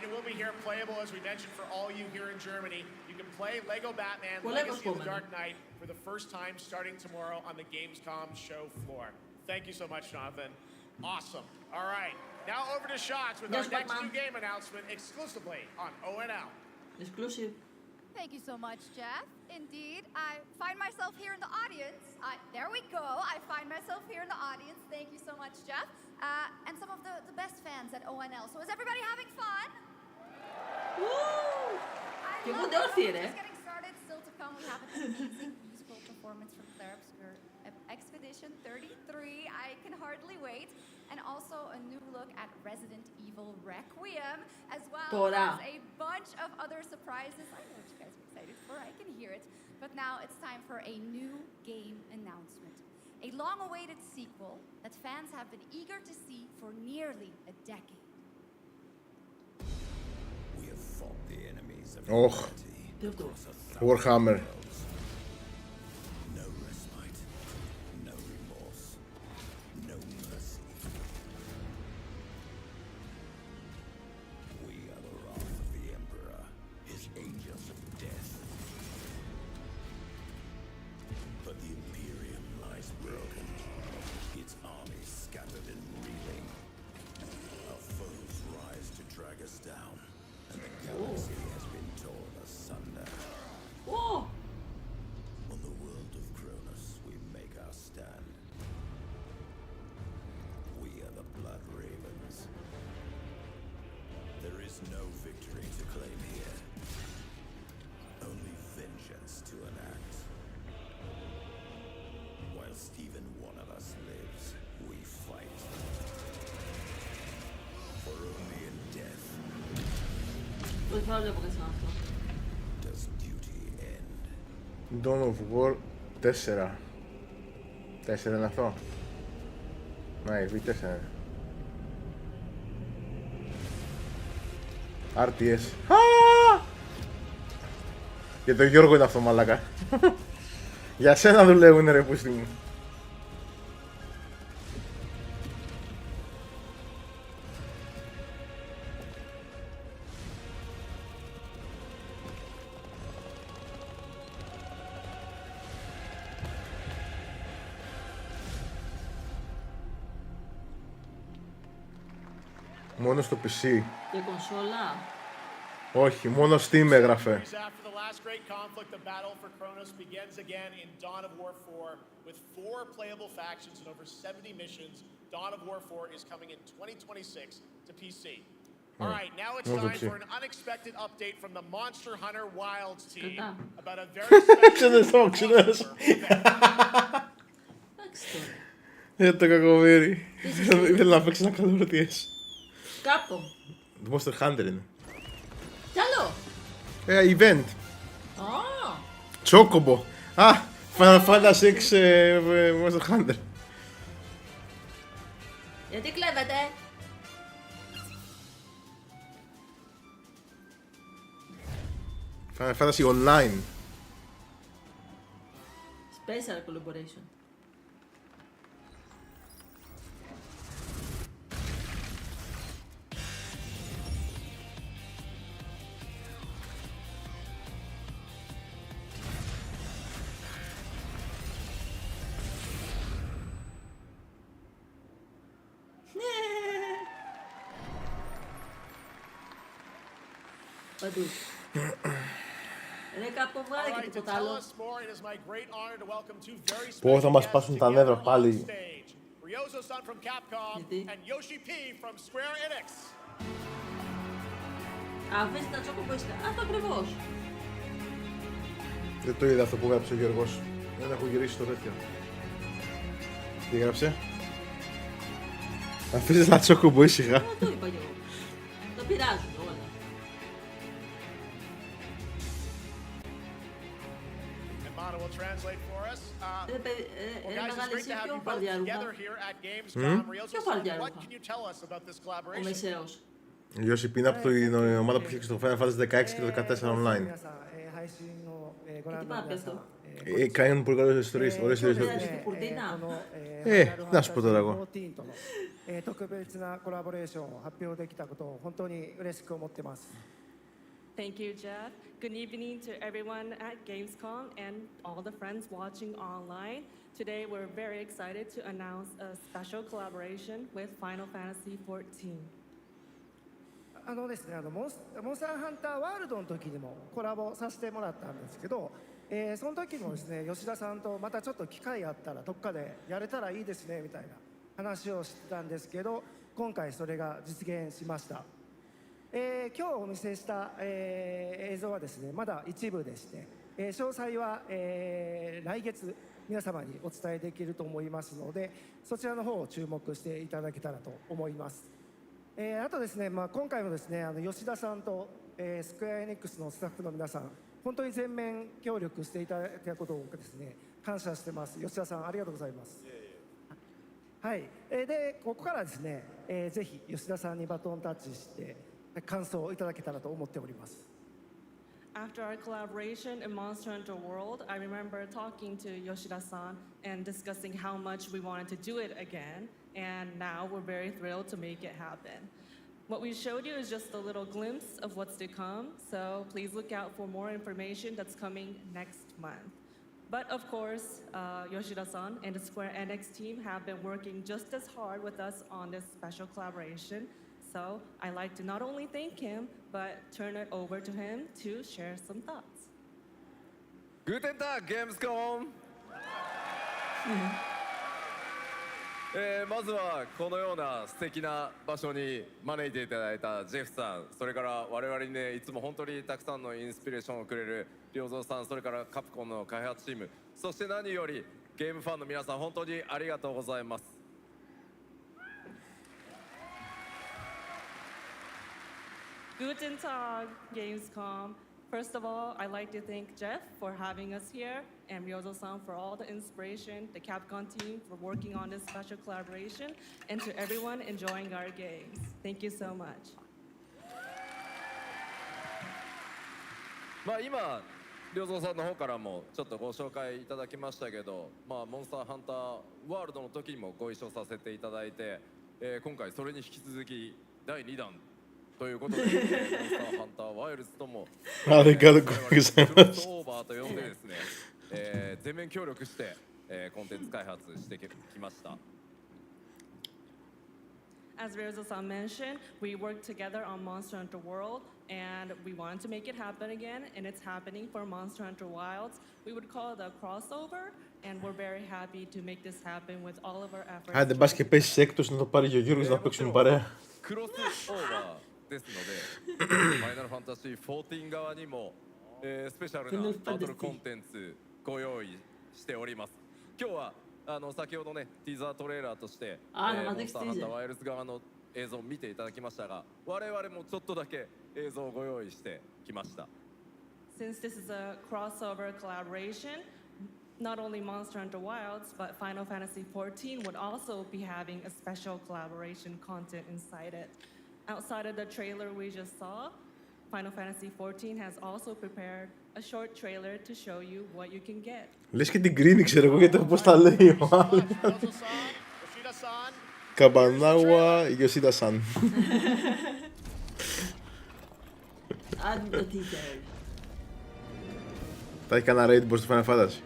It will be here playable, as we mentioned, for all you here in Germany. You can play Lego Batman, Legacy of the Dark Knight for the first time starting tomorrow on the Gamescom show floor. Thank you so much, Jonathan. Awesome. All right. Now over to Shots with our next new game announcement exclusively on ONL. Exclusive. Thank you so much, Jeff. Indeed, I find myself here in the audience. There we go. I find myself here in the audience. Thank you so much, Jeff. And some of the best fans at ONL. So is everybody having fun? Woo! Just getting started. Still to come, we have an amazing musical performance from Claire Obscure Expedition 33. I can hardly wait. And also a new look at Resident Evil Requiem, as well as a bunch of other surprises. I know what you guys are excited for. I can hear it. But now it's time for a new game announcement. A long-awaited sequel that fans have been eager to see for nearly a decade. We have fought the enemies of humanity. Warhammer. No respite, no remorse, no mercy. We are the wrath of the Emperor, his angels of death. But the Imperium lies broken, its armies scattered and reeling. Our foes rise to drag us down, and the galaxy has been torn asunder. Whoa! On the world of Cronus, we make our stand. We are the Blood Ravens. There is no victory to claim here. Only vengeance to enact. While even one of us lives, we fight. For only in death does duty end. Dawn of War 4. 4 είναι αυτό. Ναι, V4. RTS. Για τον Γιώργο είναι αυτό, μαλάκα. Για σένα δουλεύουνε ρε πούστη μου. Μόνο στο PC. Και κονσόλα. Όχι, μόνο Steam έγραφε. After the last great conflict, the battle for Kronos begins again in Dawn of War 4 with 4 playable factions and over 70 missions. Dawn of War 4 is coming in 2026 to PC. All right, now it's time for an unexpected update from the Monster Hunter Wilds team about a very special Για το κακομοίρι. Ήθελα να παίξει ένα καλό RTS. Κάπου. Το Monster Hunter είναι. Κι άλλο. Event. Τσόκομπο. Final Fantasy 6 Monster Hunter. Γιατί κλέβετε. Final Fantasy Online. Special collaboration. Παντού. Είναι κάπου βγάλε και τίποτα άλλο. Πω θα μας πάσουν τα νεύρα πάλι. Αφήσεις τα τσόκο που είσαι. Αυτό ακριβώς. Δεν το είδα αυτό που έγραψε ο Γιώργος. Δεν έχω γυρίσει το τέτοιο. Τι έγραψε? Αφήσεις τα τσόκο που ήσυχα. Το είπα εγώ. Το πειράζουν όλα. Will translate for us. Well, guys, it's Μεγάλη great to have you both together here at Gamescom. Ryozo-san, what can you tell us about this collaboration? Ο Μεσαίος. Γιώση είναι από την ομάδα που φτιάξε το Final Fantasy 16 και το 14 online. Τι πάει αυτό. Κάνουν πολύ καλές ιστορίες, ωραίες ιστορίες. Να σου πω τώρα εγώ. 特別なコラボレーションを発表できたことを本当に嬉しく思ってます。Thank you, Jeff. Good evening to everyone at Gamescom and all the friends watching online. Today, we're very excited to announce a special collaboration with Final Fantasy XIV. ですね、モンスターハンターワールドの時にもコラボさせてもらったんですけど、その時もですね、吉田さんとまたちょっと機会あったらどっかでやれたらいいですねみたいな話をしてたんですけど、今回それが実現しました。今日お見せした、映像はですねまだ一部でして、詳細は、来月皆様にお伝えできると思いますので、そちらの方を注目していただけたらと思います。あとですね、今回もですね吉田さんと、スクエアエニックスのスタッフの皆さん本当に全面協力していただいたことをですね感謝してます。吉田さんありがとうございます。はい、でここからですね、ぜひ吉田さんにバトンタッチして感想をいただけたらと思っております。After our collaboration in Monster Hunter World, I remember talking to Yoshida-san and discussing how much we wanted to do it again, and now we're very thrilled to make it happen. What we showed you is just a little glimpse of what's to come, so please look out for more information that's coming next month. But of course, Yoshida-san and the Square Enix team have been working just as hard with us on this special collaboration. So I'd like to not only thank him, but turn it over to him to share some thoughts. Guten Tag, Gamescom! まずはこのような素敵な場所に招いていただいたジェフさん、それから我々にねいつも本当にたくさんのインスピレーションをくれる良三さん、それからカプコンの開発チーム、そして何よりゲームファンの皆さん、本当にありがとうございます。Guten Tag, Gamescom. First of all, I'd like to thank Jeff for having us here, and Ryozo-san for all the inspiration, the Capcom team for working on this special collaboration, and to everyone enjoying our games. Thank you so much. まあ今良三さんの方からもちょっとご紹介いただきましたけど、まあモンスターハンターワールドの時にもご一緒させていただいて、今回それに引き続き第2弾ということで、モンスターハンターワイルズともありがとうございます。クロスオーバーと呼んでですね、全面協力して、コンテンツ開発してきました。As Ryozo-san mentioned, we worked together on Monster Hunter World, and we wanted to make it happen again, and it's happening for Monster Hunter Wilds. We would call it a crossover, and we're very happy to make this happen with all of our efforts. Άντε μπας και πέσεις έκτος να το πάρει και ο Γιώργος να παίξουν παρέα. クロスオーバーですので、ファイナルファンタジー14側にも、スペシャルなバトルコンテンツご用意しております。今日は先ほどねティザートレーラーとしてモンスターハンターワイルズ側の映像を見ていただきましたが、我々もちょっとだけ映像をご用意してきました。 Since this is a crossover collaboration, not only Monster Hunter Wilds, but Final Fantasy XIV would also be having a special collaboration content inside it. Outside of the trailer we just saw, Final Fantasy XIV has also prepared a short trailer to show you what you can get. Λες και την κρίνει, ξέρω εγώ, γιατί πώς τα λέει ο άλλος. Καμπανάουα Yoshida-san. Άντε το teaser. Θα έχει κανένα raid boss στο Final Fantasy.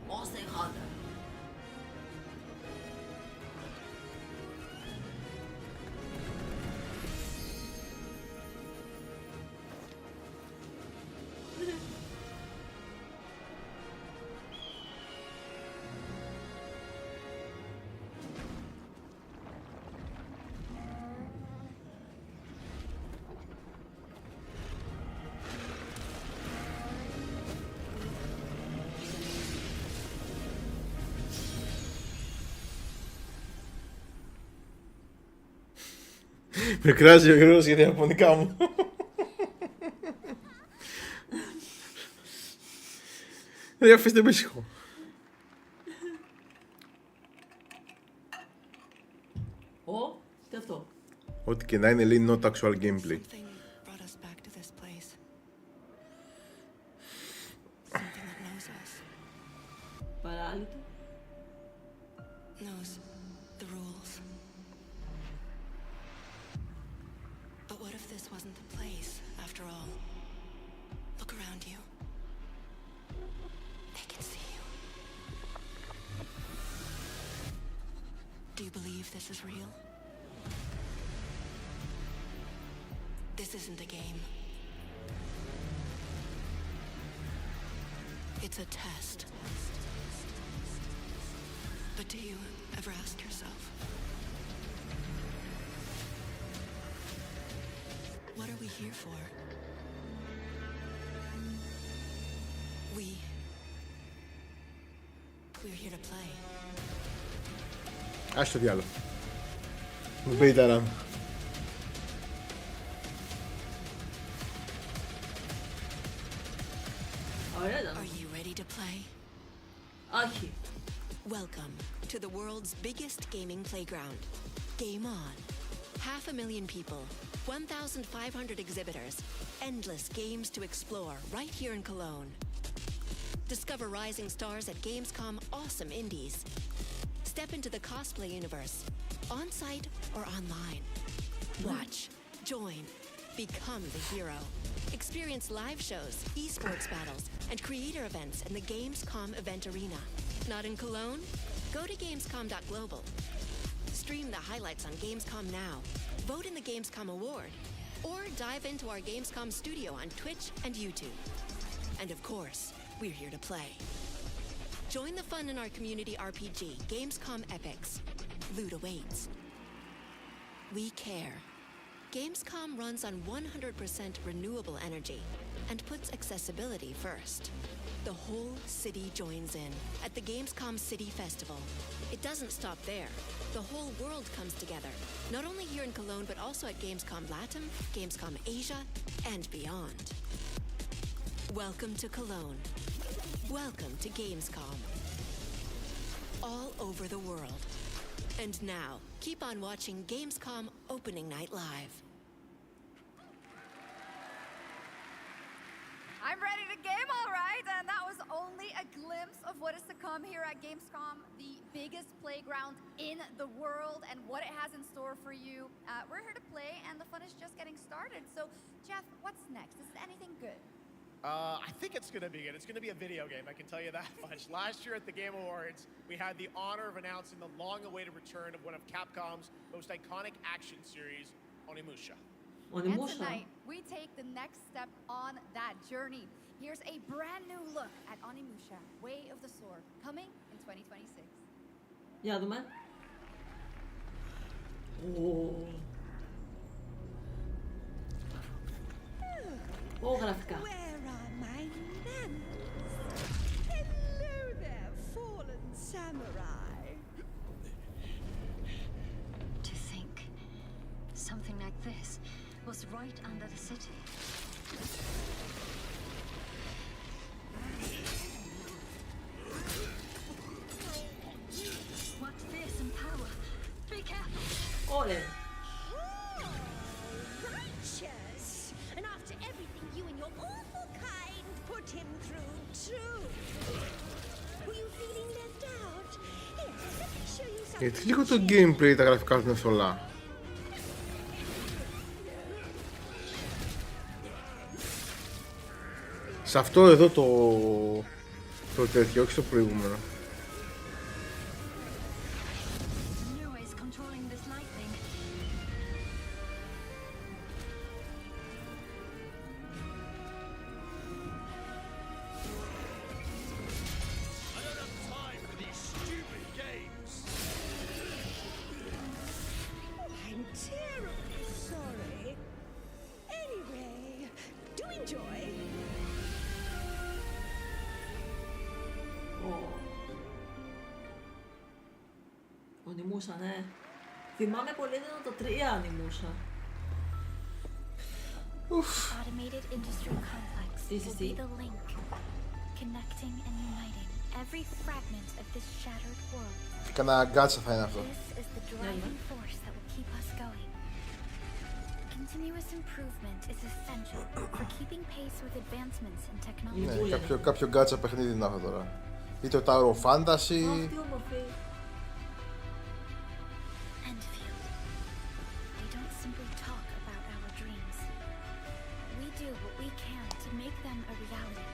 Monster Hunter. Με κράζει ο Γιώργος για τα ιαπωνικά μου. Δεν αφήστε με ήσυχο. Τι αυτό. Ό,τι και να είναι λέει not actual gameplay. Παράλυτο. Knows the rules. But what if this wasn't the place, after all? Look around you. They can see you. Do you believe this is real? This isn't a game. It's a test. But do you ever ask yourself, what are we here for? We're here to play. Ας το διάλογο. Μου πει τα ράμ. Are you ready to play? Όχι. Welcome to the world's biggest gaming playground, Game On. 500,000 people, 1,500 exhibitors, endless games to explore right here in Cologne. Discover rising stars at Gamescom awesome indies. Step into the cosplay universe, on-site or online. Watch, join, become the hero. Experience live shows, esports battles, and creator events in the Gamescom event arena. Not in Cologne? Go to Gamescom.global. Stream the highlights on Gamescom now. Vote in the Gamescom Award. Or dive into our Gamescom studio on Twitch and YouTube. And of course, we're here to play. Join the fun in our community RPG, Gamescom Epics. Loot awaits. We care. Gamescom runs on 100% renewable energy. and puts accessibility first. The whole city joins in at the Gamescom City Festival. It doesn't stop there. The whole world comes together, not only here in Cologne, but also at Gamescom Latam, Gamescom Asia, and beyond. Welcome to Cologne. Welcome to Gamescom. All over the world. And now, keep on watching Gamescom Opening Night Live. I'm ready to game, all right, and that was only a glimpse of what is to come here at Gamescom, the biggest playground in the world, and what it has in store for you. We're here to play, and the fun is just getting started. So, Jeff, what's next? Is it anything good? I think it's going to be good. It's going to be a video game, I can tell you that much. Last year at the Game Awards, we had the honor of announcing the long-awaited return of one of Capcom's most iconic action series, Onimusha. And tonight, we take the next step on that journey. Here's a brand new look at Onimusha, Way of the Sword, coming in 2026. Yardım et. Oo. O grafika. Where are my lamps? Hello there, fallen samurai. To think something like this was right under the city. What fearsome power! Be careful! Ole. Righteous! And after everything you and your awful kind put him through, too. Were you feeling left out? Here, let me show you something. Γιατί λίγο το gameplay τα γραφικά του είναι θολά. Σε αυτό εδώ το τέτοιο, όχι στο προηγούμενο. I'm terribly sorry. Anyway, do enjoy. Ονιμούσα, ναι. Θυμάμαι πολύ ήταν το 3 ονιμούσα. Automated industrial complex will be the link, connecting and uniting every fragment of this shattered world. Κάνα γκάτσα θα είναι αυτό. This is the driving force that will keep us going. Continuous improvement is essential for keeping pace with advancements in technology. Ναι, κάποιο γκάτσα παιχνίδι να έχω τώρα. Είτε το Tower of Fantasy. Enfield. They don't simply talk about our dreams. We do what we can to make them a reality.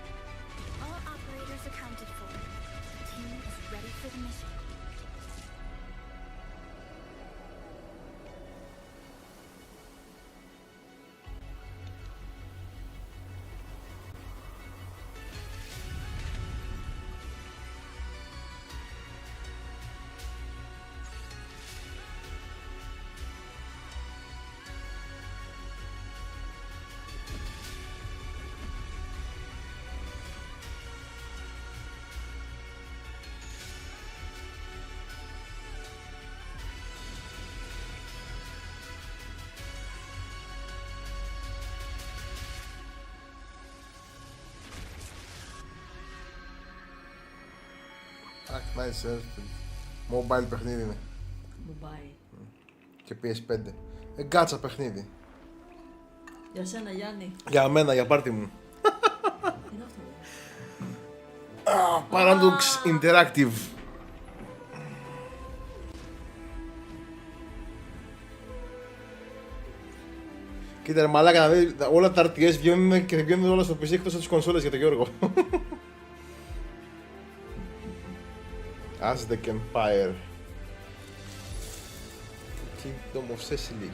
All operators accounted for. The team is ready for the mission. Nice, mobile παιχνίδι είναι. Mobile. Και PS5. Γκάτσα παιχνίδι. Για σένα, Γιάννη. Για μένα, για πάρτι μου. Είναι αυτό. Paradox Interactive. Κοίτα ρε μαλάκα, όλα τα RTS βγαίνουν και βγαίνουν όλα στο PC εκτός από τις κονσόλες για τον Γιώργο. Aztec Empire. Kingdom of Sicily.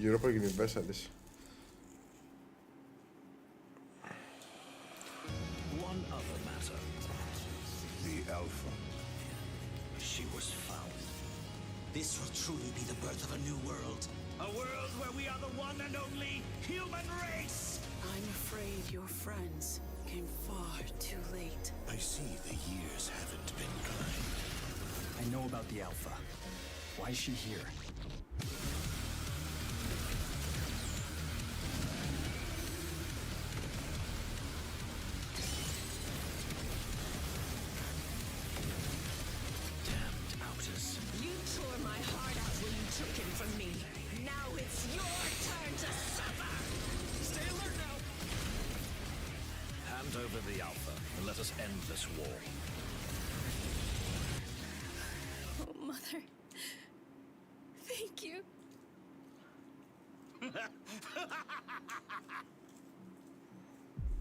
Europa Universalis. One other matter. The Alpha. She was found. This will truly be the birth of a new world. A world where we are the one and only human race! I'm afraid your friends came far too late. I see the years haven't been kind. I know about the Alpha. Why is she here? Damned outers. You tore my heart out when you took him from me. Now it's your turn to suffer! Stay alert now! Hand over the Alpha and let us end this war. Oh, Mother. Thank you.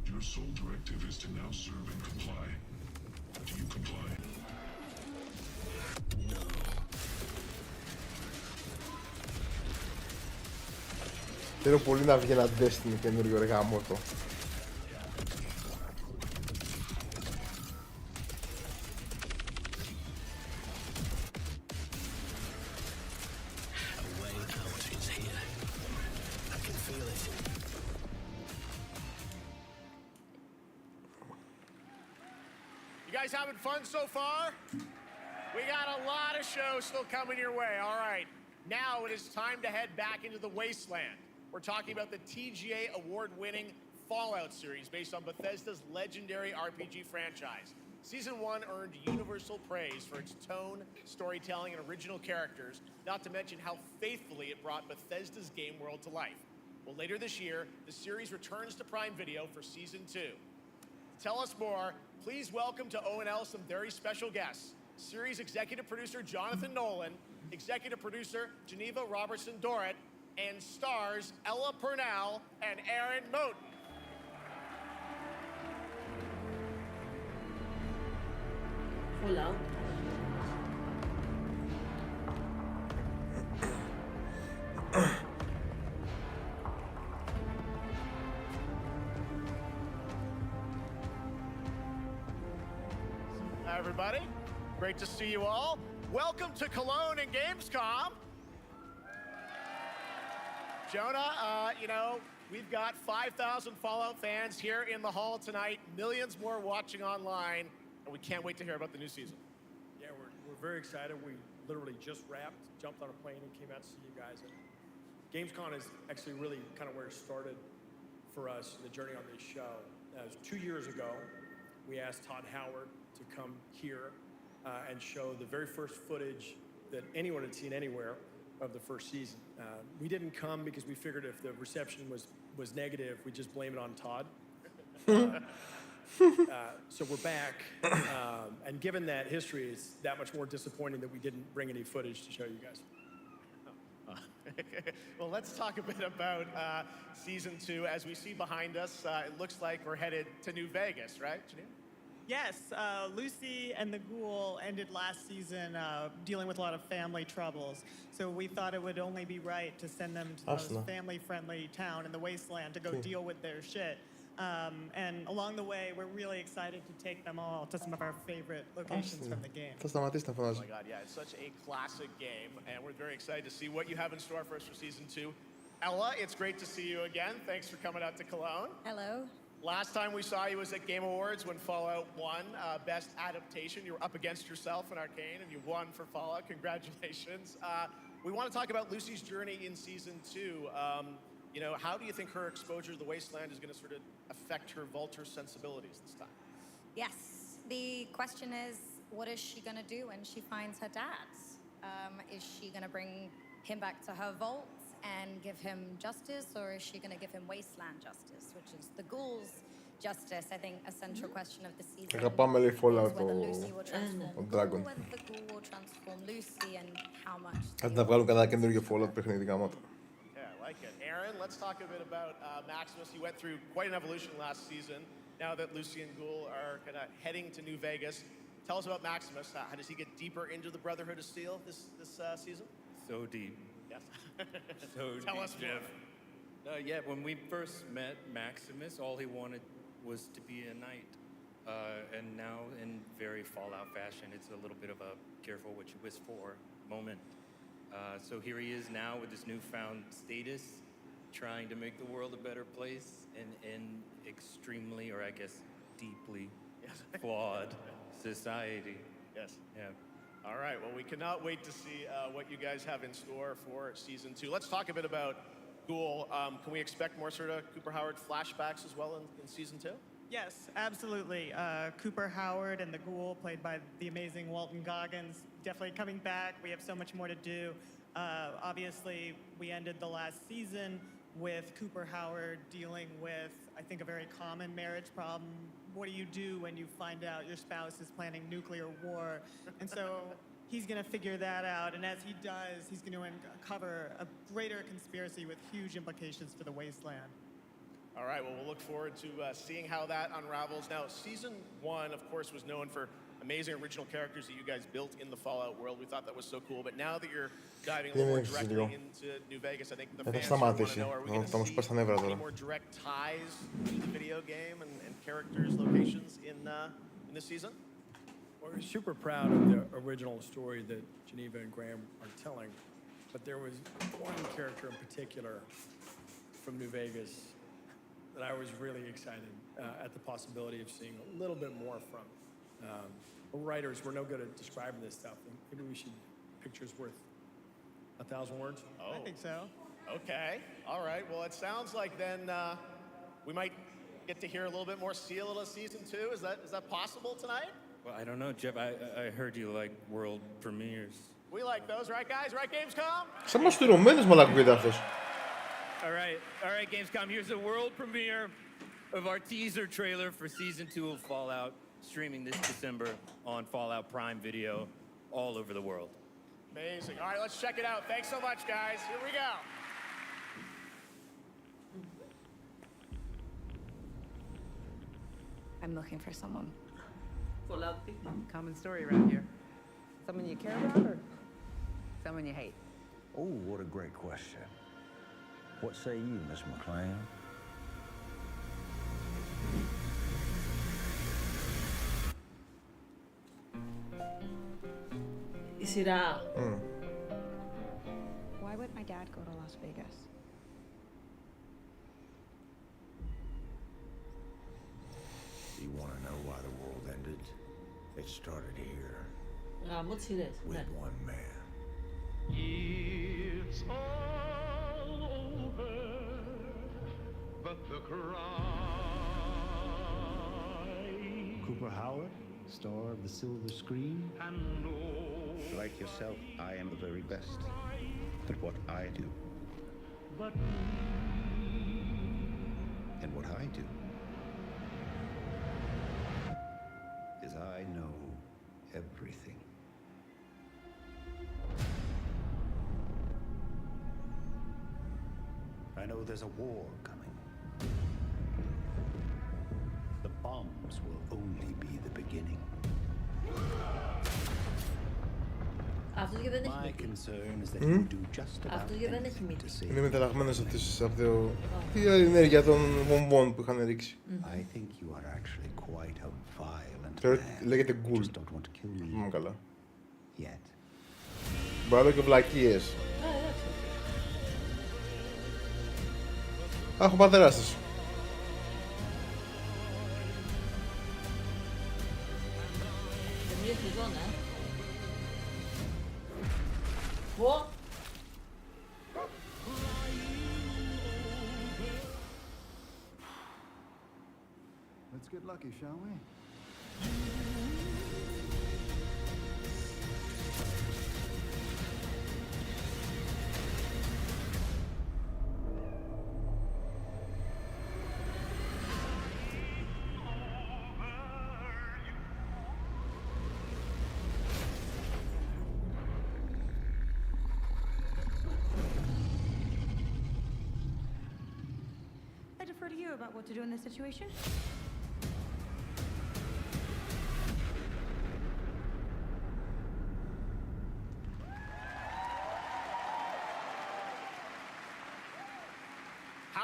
Your sole directive is to now serve and comply. Do you comply? Θέλω πολύ να βγει ένα Destiny καινούριο ρε γαμώτο. A way out is here. I can feel it. You guys having fun so far? We got a lot of shows still coming your way. All right, now it is time to head back into the wasteland. We're talking about the TGA award-winning Fallout series based on Bethesda's legendary RPG franchise. Season 1 earned universal praise for its tone, storytelling, and original characters, not to mention how faithfully it brought Bethesda's game world to life. Well, later this year, the series returns to Prime Video for Season 2. To tell us more, please welcome to ONL some very special guests. Series executive producer Jonathan Nolan, executive producer Geneva Robertson-Dorrit, and stars Ella Purnell and Aaron Moat. Fallout. Hi, everybody. Great to see you all. Welcome to Cologne and Gamescom. Jonah, you know, we've got 5,000 Fallout fans here in the hall tonight, millions more watching online, and we can't wait to hear about the new season. Yeah, we're very excited. We literally just wrapped, jumped on a plane, and came out to see you guys. And Gamescom is actually really kind of where it started for us, the journey on this show. That was 2 years ago. We asked Todd Howard to come here and show the very first footage that anyone had seen anywhere of the first season. We didn't come because we figured if the reception was negative, we'd just blame it on Todd. So we're back, and given that history, it's that much more disappointing that we didn't bring any footage to show you guys. Well, let's talk a bit about Season 2. As we see behind us, it looks like we're headed to New Vegas, right, Janine? Yes, Lucy and the Ghoul ended last season dealing with a lot of family troubles. So we thought it would only be right to send them to the most family-friendly town in the wasteland to go deal with their shit. And along the way, we're really excited to take them all to some of our favorite locations from the game. Oh my God, yeah, it's such a classic game, and we're very excited to see what you have in store for us for Season 2. Ella, it's great to see you again. Thanks for coming out to Cologne. Hello. Last time we saw you was at Game Awards when Fallout won Best Adaptation. You were up against yourself in Arcane, and you won for Fallout. Congratulations. We want to talk about Lucy's journey in Season 2. You know, how do you think her exposure to the Wasteland is going to sort of affect her vulture sensibilities this time? Yes, the question is, what is she gonna do when she finds her dad? Is she gonna bring him back to her vault and give him justice, or is she gonna give him Wasteland justice, which is the ghouls' justice? I think a central question of the season Αγαπάμε λέει Fallout is whether Lucy will transform ο the Dragon. ghoul, whether the ghoul will transform Lucy, and how much. Αν τα βγάλουν κανένα καινούργιο Fallout παιχνίδι γαμώτο. Yeah, I like it. Aaron, let's talk a bit about Maximus. You went through quite an evolution last season. Now that Lucy and Ghoul are kind of heading to New Vegas, tell us about Maximus. How does he get deeper into the Brotherhood of Steel this season? So deep. Yes. So, Tell us more. Jeff. Yeah, when we first met Maximus, all he wanted was to be a knight. And now, in very Fallout fashion, it's a little bit of a careful what you wish for moment. So here he is now with this newfound status, trying to make the world a better place in extremely, or I guess deeply, flawed society. Yes. Yeah. All right, well, we cannot wait to see what you guys have in store for Season 2. Let's talk a bit about Ghoul. Can we expect more sort of Cooper Howard flashbacks as well in Season 2? Yes, absolutely. Cooper Howard and the Ghoul, played by the amazing Walton Goggins, definitely coming back. We have so much more to do. Obviously, we ended the last season with Cooper Howard dealing with, I think, a very common marriage problem. What do you do when you find out your spouse is planning nuclear war? And so he's going to figure that out. And as he does, he's going to uncover a greater conspiracy with huge implications for the Wasteland. All right, well, we'll look forward to seeing how that unravels. Now, Season 1, of course, was known for amazing original characters that you guys built in the Fallout world. We thought that was so cool. But now that you're diving a little more directly into New Vegas, I think the fans want to know, are we going to see any more direct ties to the video game and characters, locations in this season? Well, we're super proud of the original story that Geneva and Graham are telling. But there was one character in particular from New Vegas that I was really excited at the possibility of seeing a little bit more from. Writers, we're no good at describing this stuff. Maybe we should, pictures worth 1,000 words? Oh. I think so. Okay, all right. Well, it sounds like then we might get to hear a little bit more, see a little Season 2. Is that possible tonight? Well, I don't know, Jeff. I heard you like world premieres. We like those, right, guys? Right, Gamescom? Σαν μας τυρωμένος μαλακουίδα αυτός. All right, Gamescom. Here's the world premiere of our teaser trailer for Season 2 of Fallout, streaming this December on Fallout Prime Video all over the world. Amazing. All right, let's check it out. Thanks so much, guys. Here we go. I'm looking for someone. Fallout. Common story around here. Someone you care about or someone you hate? Oh, what a great question. What say you, Miss McLean? Η σειρά. Why would my dad go to Las Vegas? You want to know why the world ended? It started here. Γάμο τις σειρές. With one man. It's all over, but the cry. Cooper Howard, star of the silver screen. Like yourself, I am the very best at what I do. But and what I do is I know everything. I know there's a war coming. The bombs will only be the beginning. Αυτός και δεν έχει My μύτη. concern is that you do just about Αυτός και δεν έχει μύτη. Είναι μεταλλαγμένος από τη ενέργεια των βομβών που είχαν ρίξει. I think you are actually quite a violent Λέγεται Ghoul. Just don't want to kill me Θυμάμαι καλά. yet. Μπορώ και βλακίες. Έχω πατεράς της. Σε μία σεζόν, Πω! Let's get lucky, shall we? I defer to you about what to do in this situation.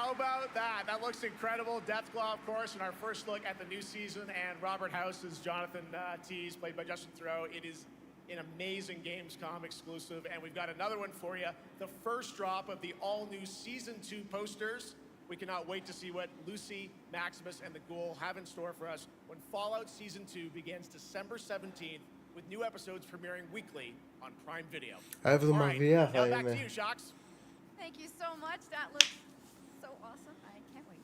How about that? That looks incredible. Deathclaw, of course, in our first look at the new season, and Robert House is Jonathan Tease, played by Justin Theroux. It is an amazing Gamescom exclusive, and we've got another one for you. The first drop of the all-new Season 2 posters. We cannot wait to see what Lucy, Maximus, and the Ghoul have in store for us when Fallout Season 2 begins December 17th, with new episodes premiering weekly on Prime Video. Εβδομαδιαία θα Now back to είναι. you, Shocks. Thank you so much. That looks so awesome. I can't wait.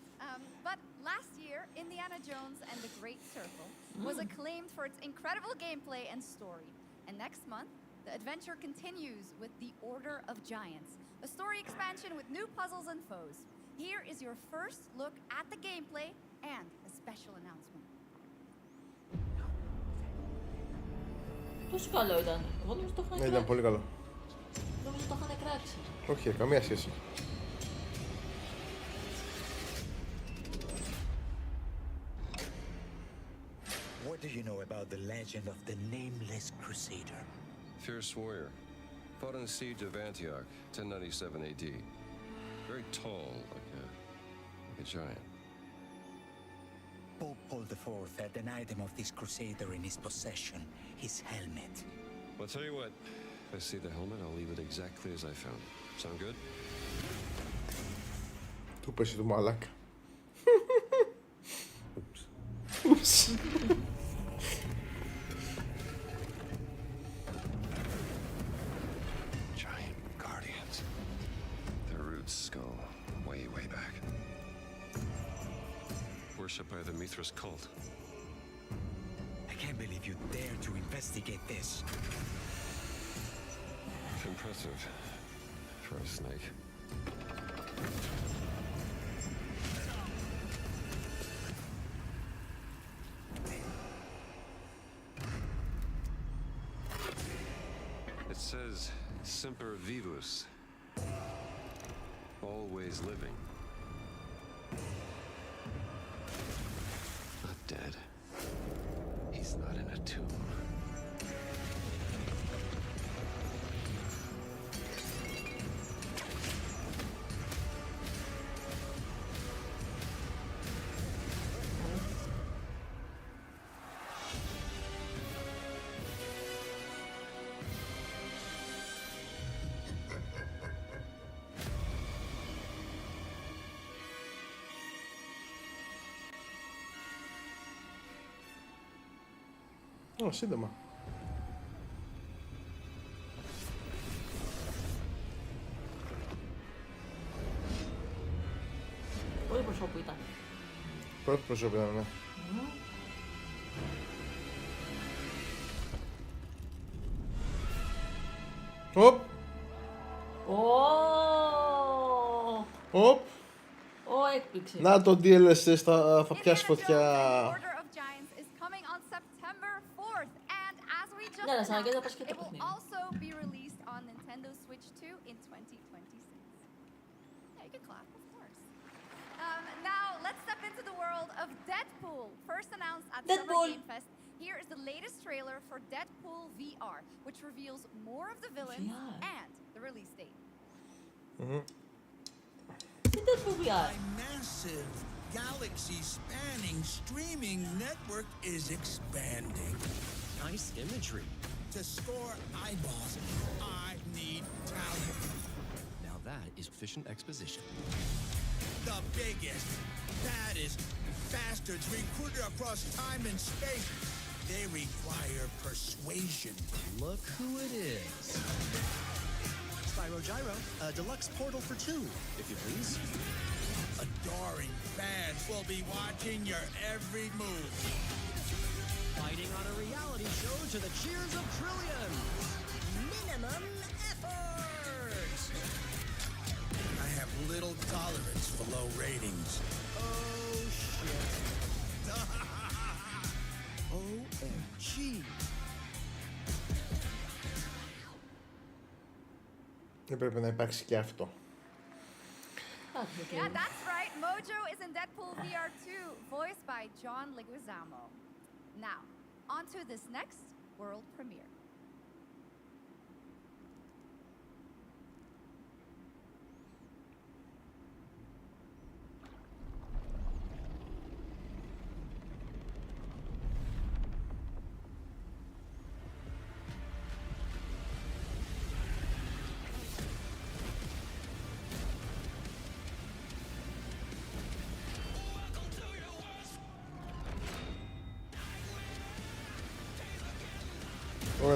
But last year, Indiana Jones and the Great Circle was acclaimed for its incredible gameplay and story. And next month, the adventure continues with The Order of Giants, a story expansion with new puzzles and foes. Here is your first look at the gameplay and a special announcement. Τόσο καλό ήταν. Εγώ νομίζω το είχαν Ναι, ήταν κράξει. πολύ καλό. Νομίζω το είχαν κράξει. Όχι, καμία σχέση. What do you know about the legend of the Nameless Crusader? Fierce warrior. Fought in the siege of Antioch, 1097 AD. Very tall, like a giant. Pope Paul IV had an item of this crusader in his possession, his helmet. Well, I'll tell you what. If I see the helmet, I'll leave it exactly as I found it. Sound good? Του πέσει του μαλάκα. Giant guardians. Their roots go way, way back. Worshipped by the Mithras cult. I can't believe you dare to investigate this. Impressive for a snake. It says Semper Vivus, always living. Not dead. He's not in a tomb. Σύντομα. Πρώτο προσώπου ήταν. Πρώτο προσώπου ήταν, ναι. Οπ! Οπ! Έκπληξη. Να το DLSS θα πιάσει φωτιά. Ναι, να σαν να πας και το It will παιχνίδι. also be released on Nintendo Switch 2 in 2026. Yeah, you can clap, of course. Now, let's step into the world of Deadpool. First announced at Summer Game Fest, here is the latest trailer for Deadpool VR, which reveals more of the villains and the release date. Deadpool VR. My massive, galaxy-spanning streaming network is expanding. Nice imagery. To score eyeballs, I need talent. Now that is efficient exposition. The biggest, baddest bastards recruited across time and space. They require persuasion. Look who it is. Spyro Gyro, a deluxe portal for two, if you please. Adoring fans will be watching your every move. Fighting on a reality show to the cheers of trillions. Minimum effort. I have little tolerance for low ratings. Oh, shit. OMG. Πρέπει να υπάρξει και αυτό. Yeah, that's right. Mojo is in Deadpool VR 2, voiced by John Leguizamo. Now, on to this next world premiere.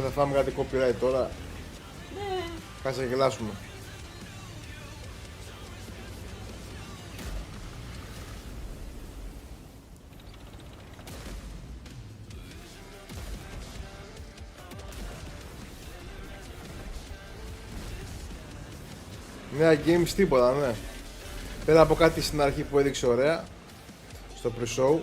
Θα φάμε κάτι copyright τώρα. Ναι. Κάτσε να γελάσουμε. Νέα games τίποτα, ναι. Πέρα από κάτι στην αρχή που έδειξε ωραία στο pre-show.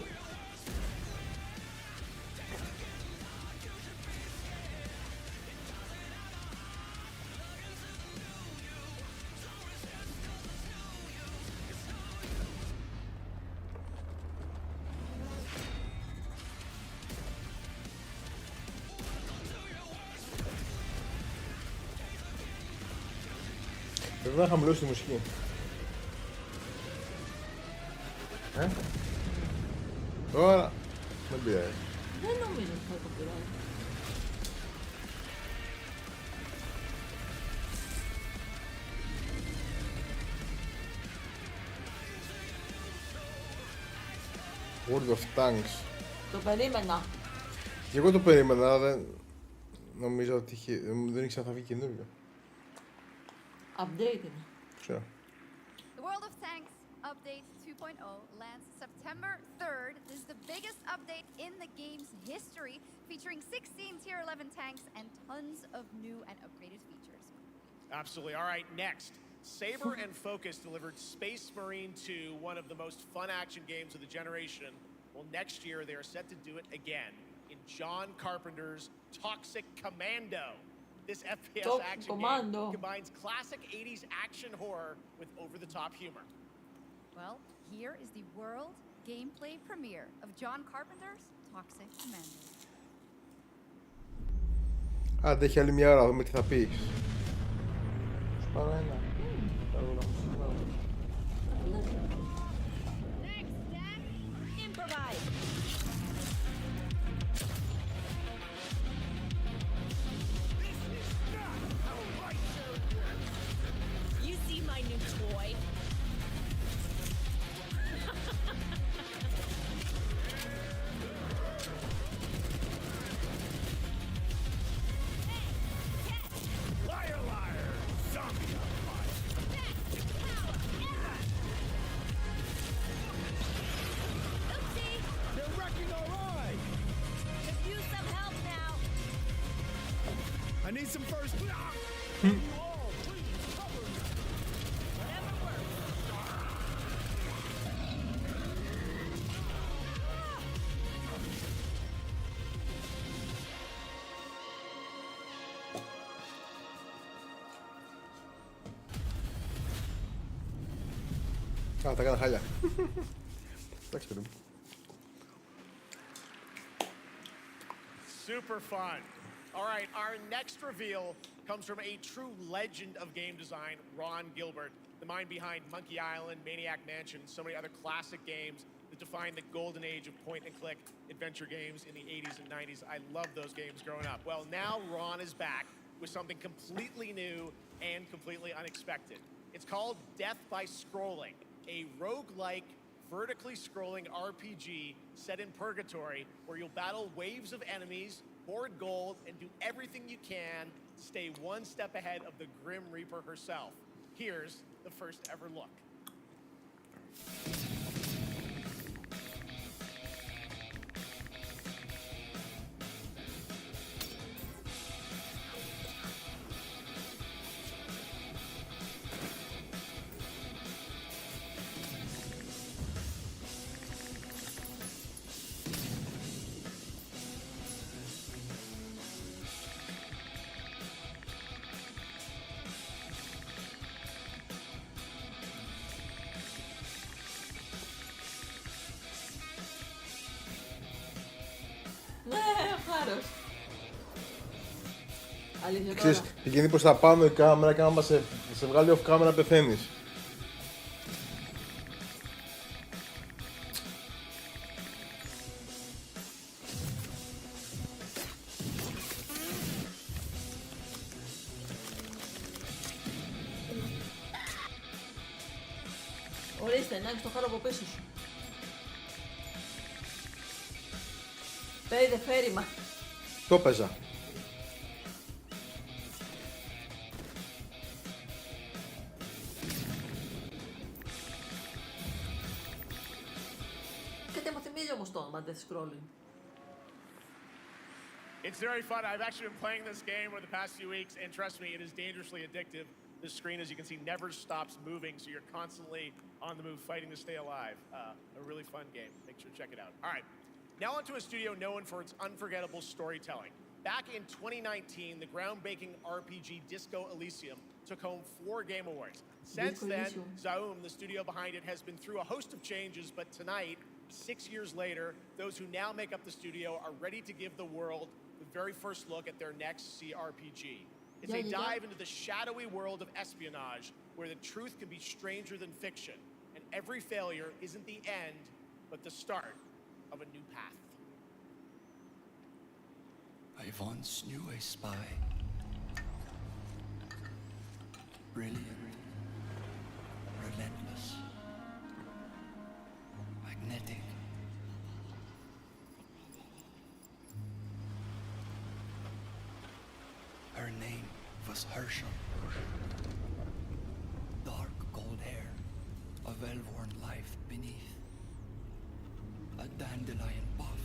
Πρέπει να χαμηλώσει τη μουσική. Τώρα δεν πειράζει. Δεν νομίζω ότι θα το πειράζει. World of Tanks. Το περίμενα. Και εγώ το περίμενα, αλλά δεν νομίζω ότι δεν ήξερα να θα βγει καινούριο. Update είναι. Ξέρω. The World of Tanks update 2.0 lands September 3rd. This is the biggest update in the game's history, featuring 16 tier 11 tanks and tons of new and upgraded features. Absolutely. All right, next. Saber and Focus delivered Space Marine 2, one of the most fun action games of the generation. Well, next year they are set to do it again in John Carpenter's Toxic Commando. This FPS action game combines classic 80s action horror with over-the-top humor. Well, here is the world gameplay premiere of John Carpenter's Toxic Commando. Αντέχει άλλη μια ώρα, δούμε τι θα πει. Σπάω ένα. I need some first. Α, τα κάνα χάλια. Εντάξει, παιδί μου. Super fun. All right, our next reveal comes from a true legend of game design, Ron Gilbert, the mind behind Monkey Island, Maniac Mansion, so many other classic games that defined the golden age of point-and-click adventure games in the 80s and 90s. I loved those games growing up. Well, now Ron is back with something completely new and completely unexpected. It's called Death by Scrolling, a roguelike, vertically scrolling RPG set in purgatory where you'll battle waves of enemies, hoard gold, and do everything you can to stay one step ahead of the Grim Reaper herself. Here's the first ever look. Ναι, χάρος. Αλήθεια τώρα. Ξέρεις, πηγαίνει προς τα πάνω η κάμερα και άμα σε βγάλει off camera πεθαίνεις. Ορίστε, να έχεις το χώρο από πίσω σου. Πέιδε φέρημα. Το έπαιζα. όμως το όνομα Death Scrolling. It's very fun. I've actually been playing this game over the past few weeks, and trust me, it is dangerously addictive. The screen, as you can see, never stops moving, so you're constantly on the move fighting to stay alive. A really fun game. Make sure to check it out. All right, now onto a studio known for its unforgettable storytelling. Back in 2019, the groundbreaking RPG Disco Elysium took home 4 Game Awards. Since then, Zaum, the studio behind it, has been through a host of changes, but tonight, 6 years later, those who now make up the studio are ready to give the world the very first look at their next CRPG. It's a dive into the shadowy world of espionage, where the truth can be stranger than fiction, and every failure isn't the end, but the start of a new path. I once knew a spy. Brilliant, relentless, magnetic. Her name was Herschel. Dark gold hair, a well-worn life beneath. A dandelion puff,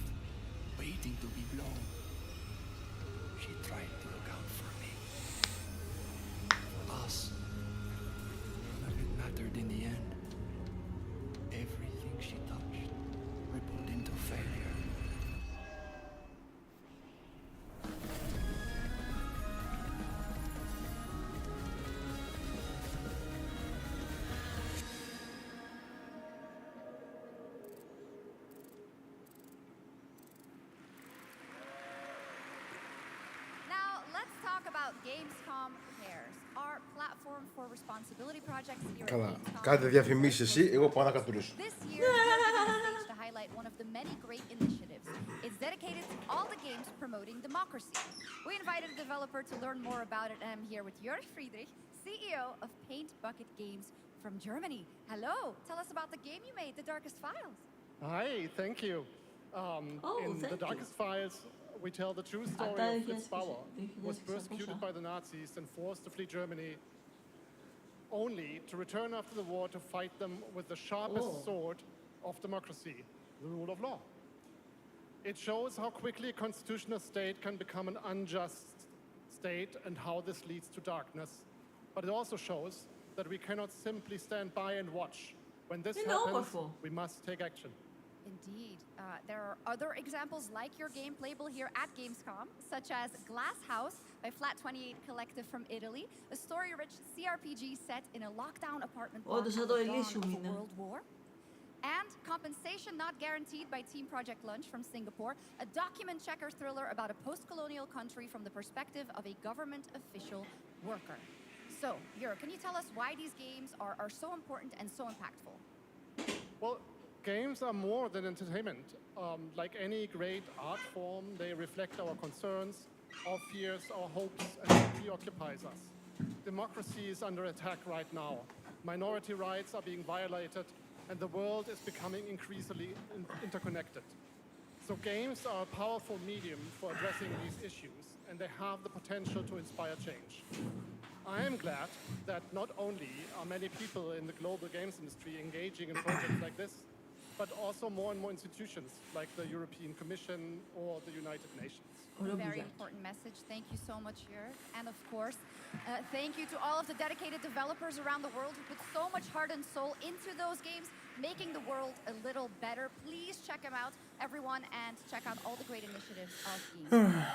waiting to be blown. She tried to look out for me. For us. But it mattered in the end. Everything she touched rippled into failure. Gamescom Cares, our platform for responsibility projects here at Καλά. Gamescom. Κάντε διαφημίσεις εσύ, εγώ πάω να κατουρίσω. This year, we're on stage to highlight one of the many great initiatives. It's dedicated to all the games promoting democracy. We invited a developer to learn more about it, and I'm here with Jörg Friedrich, CEO of Paint Bucket Games from Germany. Hello, tell us about the game you made, The Darkest Files. Hi, thank you. In The Darkest Files, we tell the true story of Fritz Bauer, who was persecuted by the Nazis and forced to flee Germany, only to return after the war to fight them with the sharpest sword of democracy, the rule of law. It shows how quickly a constitutional state can become an unjust state and how this leads to darkness. But it also shows that we cannot simply stand by and watch. When this happens, we must take action. Indeed. There are other examples like your game playable here at Gamescom, such as Glass House by Flat 28 Collective from Italy, a story-rich CRPG set in a lockdown apartment block at the dawn of the World War. And Compensation Not Guaranteed by Team Project Lunch from Singapore, a document checker thriller about a post-colonial country from the perspective of a government official worker. So, Jörg, can you tell us why these games are so important and so impactful? Well, games are more than entertainment. Like any great art form, they reflect our concerns, our fears, our hopes, and what preoccupies us. Democracy is under attack right now. Minority rights are being violated, and the world is becoming increasingly interconnected. So games are a powerful medium for addressing these issues, and they have the potential to inspire change. I am glad that not only are many people in the global games industry engaging in projects like this, but also more and more institutions like the European Commission or the United Nations. Very important message. Thank you so much, Jörg. And of course, thank you to all of the dedicated developers around the world who put so much heart and soul into those games, making the world a little better. Please check them out, everyone, and check out all the great initiatives of Gamescom.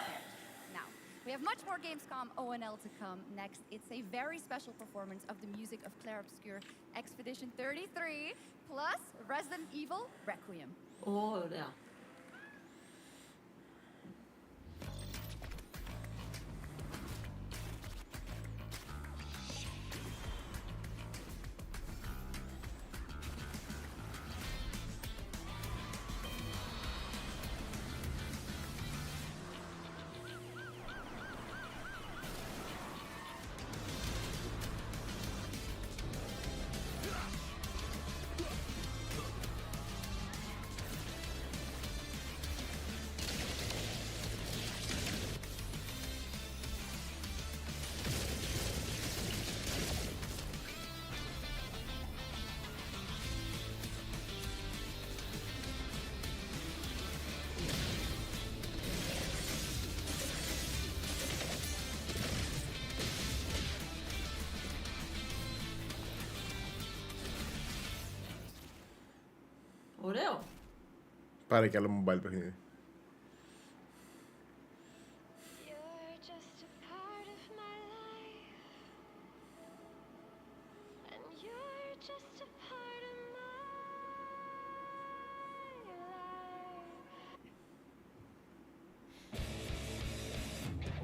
Now, we have much more Gamescom ONL to come next. It's a very special performance of the music of Claire Obscure Expedition 33, plus Resident Evil Requiem. Ωραία. Ωραίο. Πάρε κι άλλο mobile παιχνίδι.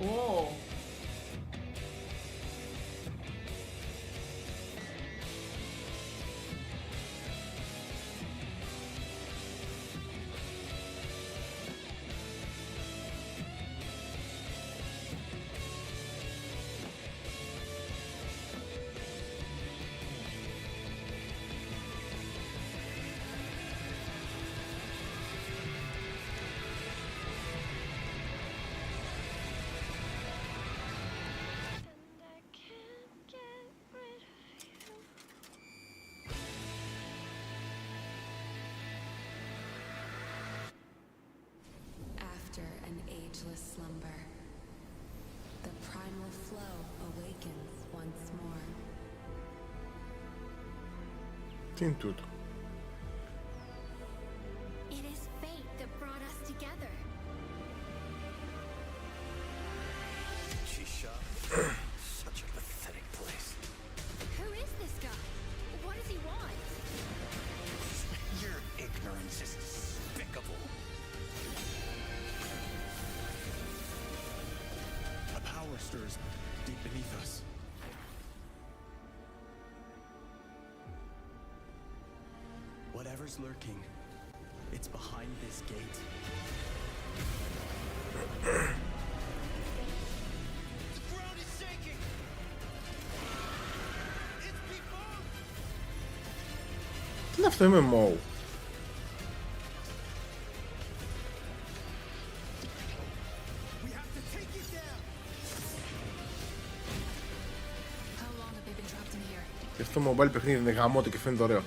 Ω. After an ageless slumber, the primal flow awakens once more. Τι είναι τούτο? It is fate that brought us together. Shisha. Such a pathetic place. Who is this guy? What does he want? Your ignorance is despicable. A power stirs deep beneath us. Whatever's lurking, it's behind this gate. The ground is shaking. It's people. Τι είναι αυτό, MMO? How long have they been trapped in here? Και αυτό mobile παιχνίδι είναι γαμώτο και φαίνεται ωραίο.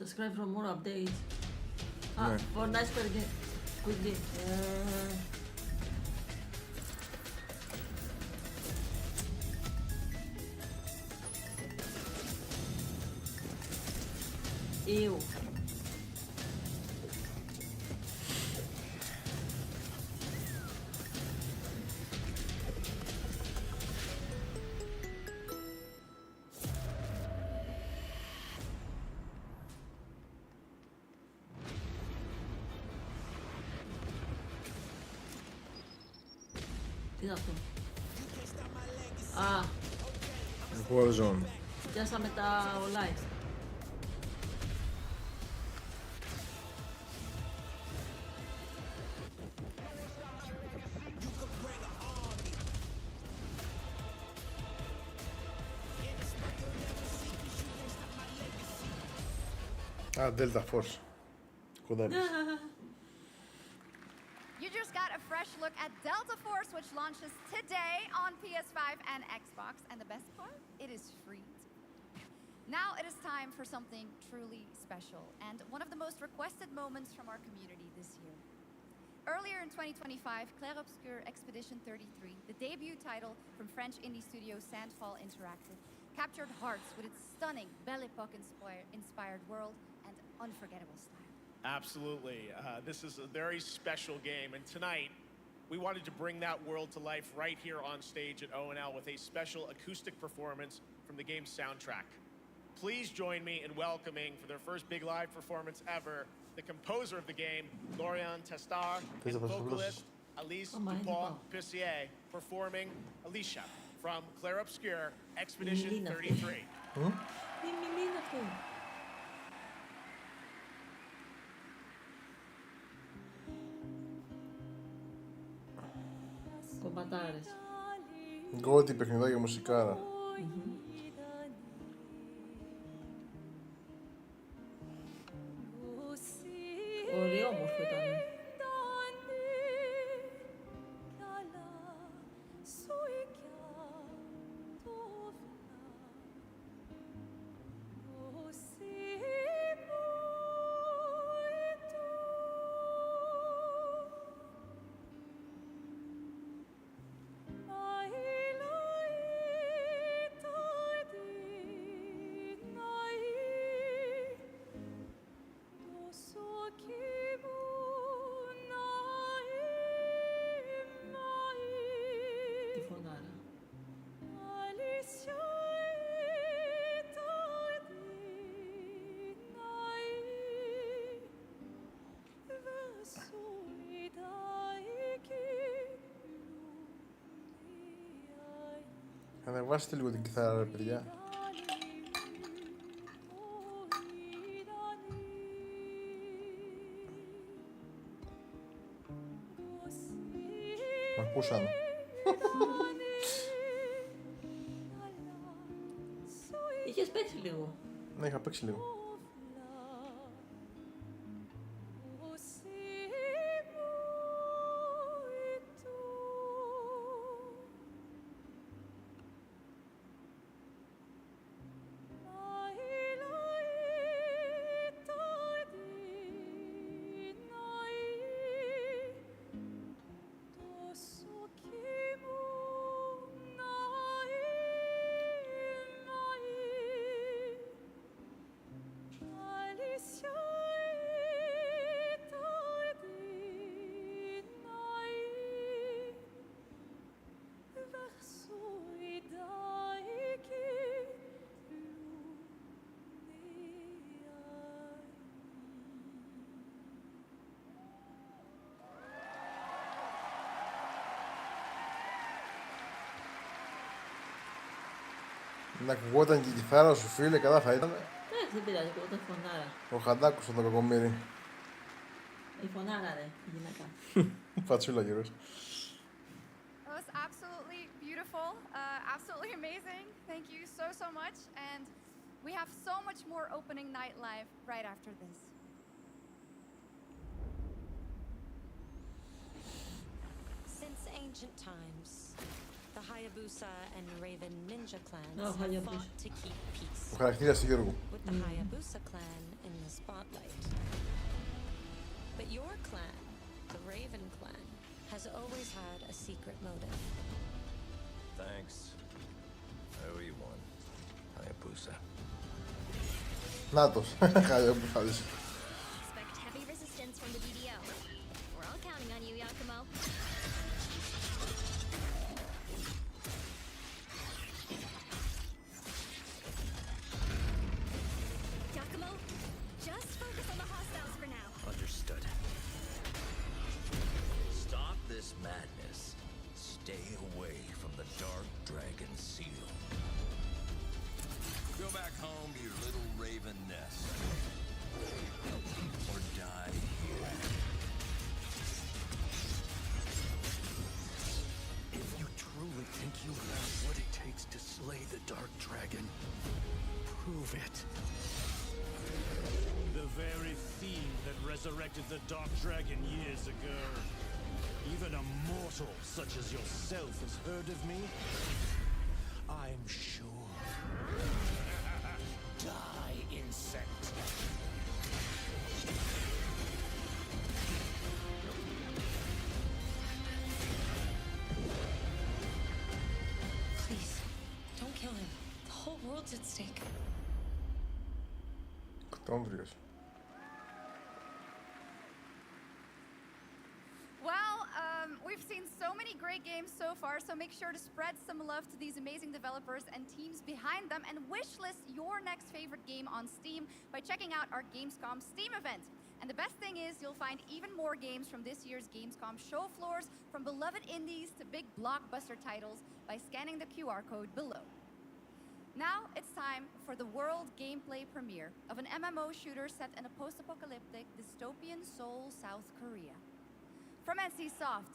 Subscribe for more updates. Ναι. For nice quickly. Ew. Τι είναι αυτό? Α, Warzone. πιάσαμε τα online. Α, Delta Force. Κοντά έπαιξε. You just got a fresh look at Delta Force, which launches today on PS5 and Xbox. And the best part? It is free. Now it is time for something truly special and one of the most requested moments from our community this year. Earlier in 2025, Clair Obscur Expedition 33, the debut title from French indie studio Sandfall Interactive, captured hearts with its stunning Belle Epoque-inspired world and unforgettable style. Absolutely. This is a very special game, and tonight we wanted to bring that world to life right here on stage at O&L with a special acoustic performance from the game's soundtrack. Please join me in welcoming, for their first big live performance ever, the composer of the game, Lauriane Testard, and vocalist Alice Dupont-Pissier, performing Alicia from Clair Obscur Expedition 33. Κομματάρες. Γκότι παιχνιδάκια μουσικάρα. Ωραιόμορφο ήταν. Ανεβάστε λίγο την κιθάρα, ρε παιδιά. Μ' ακούσαν. Είχες παίξει λίγο. Ναι, είχα παίξει λίγο. Να ακουγόταν και η κιθάρα σου, φίλε, καλά θα ήταν. Εντάξει, δεν πειράζει, εγώ ήταν φωνάρα. Ο Χαντάκος ήταν το κακομοίρι. Η φωνάρα, ρε, η γυναίκα. Φατσούλα γύρος. That was absolutely beautiful, absolutely amazing. Thank you so much. And we have so much more opening night live right after this. Since ancient times, the Hayabusa and Raven ninja clans Oh, have Hayabusa. fought to keep peace. Ο χαρακτήρας του Γιώργου. With the Hayabusa clan in the spotlight. But your clan, the Raven clan, has always had a secret motive. Thanks. I owe you one, Hayabusa. Νάτος, Hayabusa. Expect heavy resistance from the DDO. We're all counting on you, Yakumo. Yakumo, just focus on the hostiles for now. Understood. Stop this madness. Stay away from the Dark Dragon Seal. Go back home to your little raven nest. Or die here. If you truly think you have what it takes to slay the Dark Dragon, prove it. The very fiend that resurrected the Dark Dragon years ago. Even a mortal such as yourself has heard of me? I'm sure. Die, insect. Please, don't kill him. The whole world's at stake. Κτρόμβριος. Well, we've seen so many great games so far, so make sure to spread some love to these amazing developers and teams behind them, and wishlist your next favorite game on Steam by checking out our Gamescom Steam event. And the best thing is you'll find even more games from this year's Gamescom show floors, from beloved indies to big blockbuster titles, by scanning the QR code below. Now it's time for the world gameplay premiere of an MMO shooter set in a post-apocalyptic dystopian Seoul, South Korea. From NCSoft,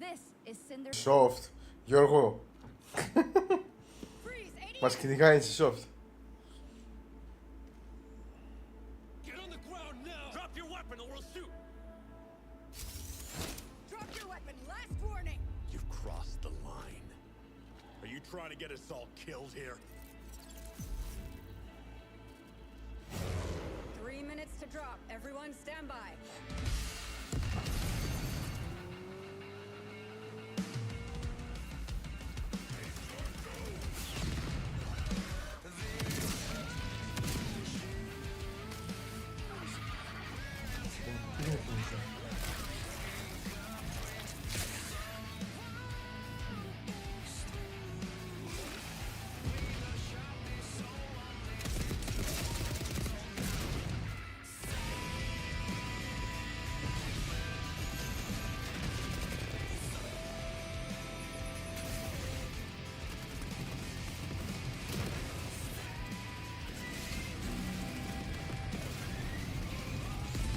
this is Cinder... Soft. Γιώργο. Μας κυνηγάει η Soft. Get on the ground now! Drop your weapon or we'll shoot! Drop your weapon, last warning! You've crossed the line. Are you trying to get us all killed here? 3 minutes to drop. Everyone stand by.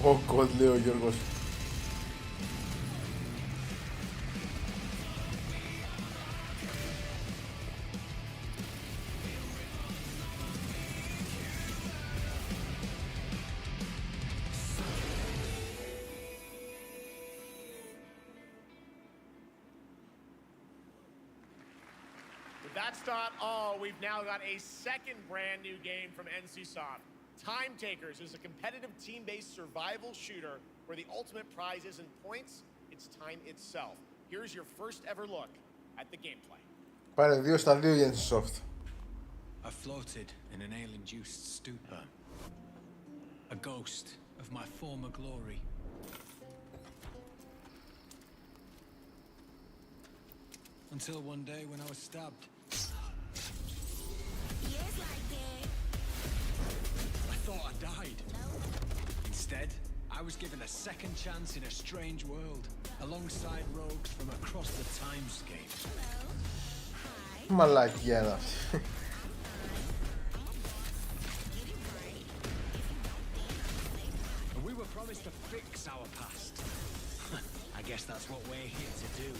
Ο God, λέει ο Γιώργος. That's not all. We've now got a second brand new game from NCSoft. Time Takers is a competitive team-based survival shooter where the ultimate prize isn't points, it's time itself. Here's your first ever look at the gameplay. Πάρε 2 στα 2 η NCSoft. I floated in an ale-induced stupor. A ghost of my former glory. Until one day when I was stabbed. I thought I died. Instead, I was given a second chance in a strange world, alongside rogues from across the timescape. Μαλακία είναι αυτή. We were promised to fix our past. I guess that's what we're here to do.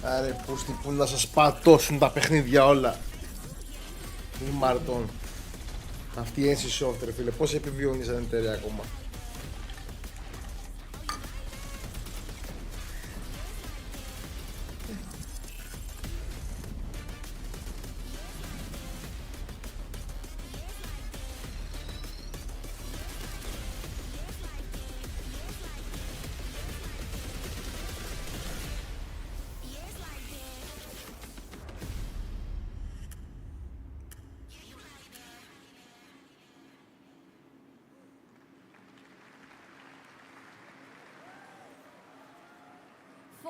Άρε πούστη που να σας πατώσουν τα παιχνίδια όλα. Μη μαρτών. Αυτή η NCSoft ρε φίλε, πώς επιβιώνει σαν εταιρεία ακόμα.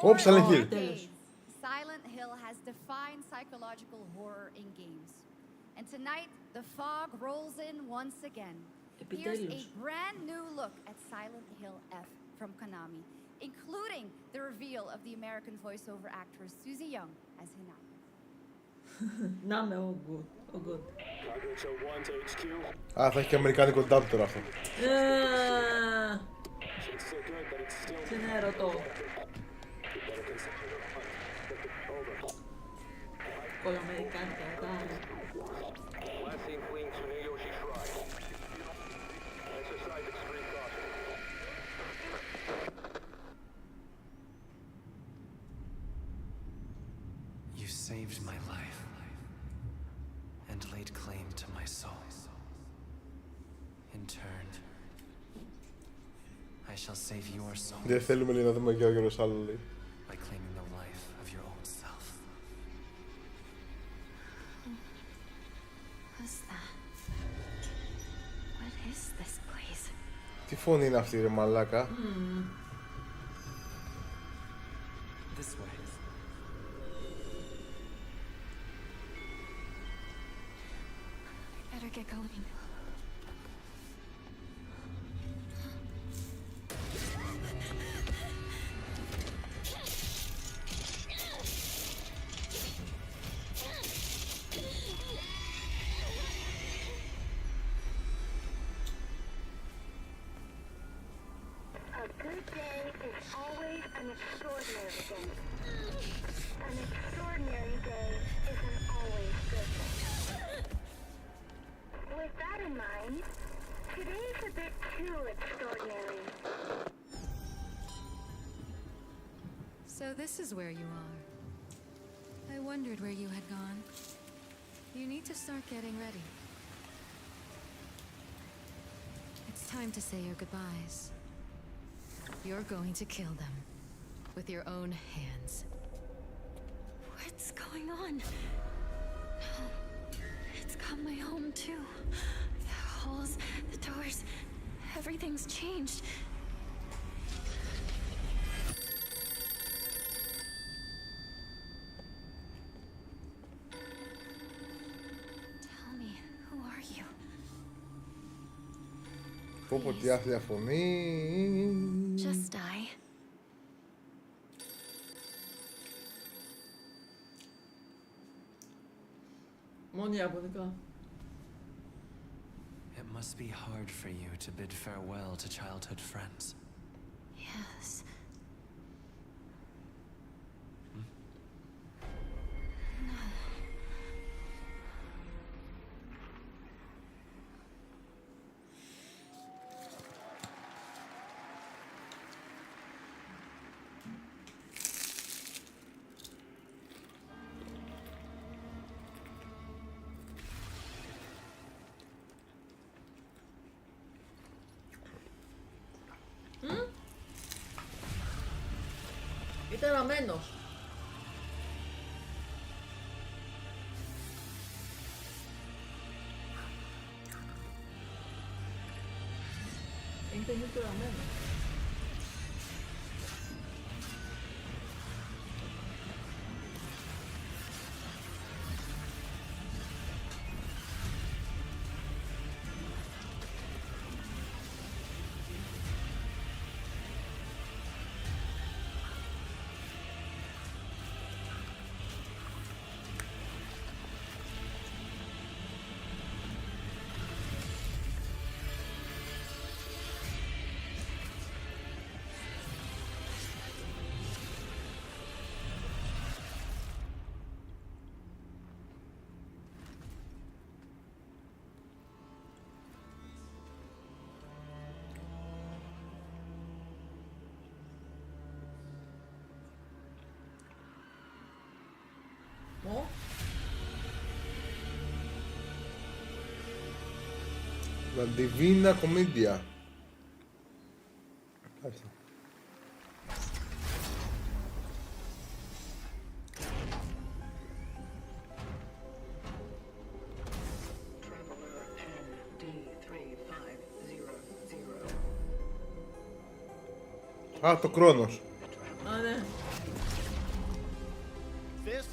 For Silent Hill. decades, Silent Hill has defined psychological horror in games. And tonight, the fog rolls in once again. Here's a brand new look at Silent Hill F from Konami, including the reveal of the American voiceover actress Susie Young as Hina. Να με, ο good. Α, θα έχει και αμερικάνικο dub τώρα αυτό. Τι είναι ερωτώ. Κολοαμερικάνικα μετά. You saved my life and laid claim to my soul. In turn, I shall save your soul. Δεν θέλουμε να δούμε και ο Γιώργος άλλο λέει. By claiming the life of your own self. What's that? What is this place? Τι φωνή είναι αυτή ρε μαλάκα. This way. Better get going. A good day is always an extraordinary day. An extraordinary day isn't always good. With that in mind, today's a bit too extraordinary. So this is where you are. I wondered where you had gone. You need to start getting ready. It's time to say your goodbyes. You're going to kill them with your own hands. What's going on? No. It's got my home too. The halls, the doors, everything's changed. Tell me, who are you? Πω πω τι άθλια φωνή. Just die. Μόνο Ιαπωνικά. It must be hard for you to bid farewell to childhood friends. Yes. Ήταν ραμμένος. Είναι το νου του ραμμένο. La Divina Commedia. Ευχαριστώ. Α, το Κρόνος. Α, ναι. This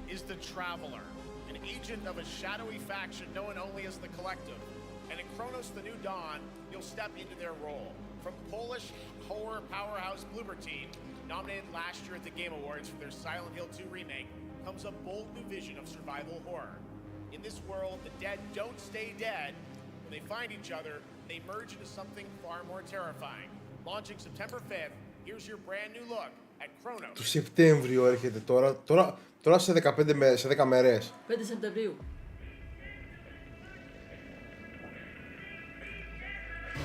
is the Traveler, an agent of a shadowy faction known only as the Collective. And in Kronos the New Dawn, you'll step into their role. From Polish horror powerhouse Bloober Team, nominated last year at the Game Awards for their Silent Hill 2 remake, comes a bold new vision of survival horror. In this world, the dead don't stay dead. When they find each other, they merge into something far more terrifying. Launching September 5th, here's your brand new look at Kronos. Το Σεπτέμβριο έρχεται τώρα σε 10 μέρες. 5 Σεπτεμβρίου.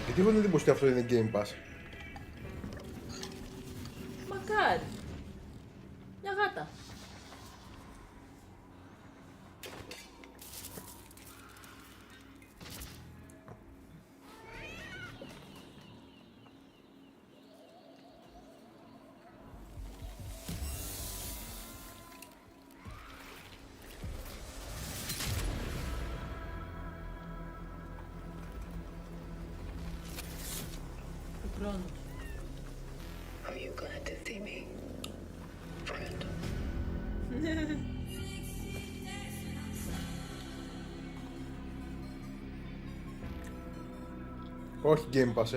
Γιατί έχω την εντύπωση ότι αυτό είναι Game Pass. Μακάρι. Μια γάτα. Are you glad to see me, friend? Όχι Game Pass,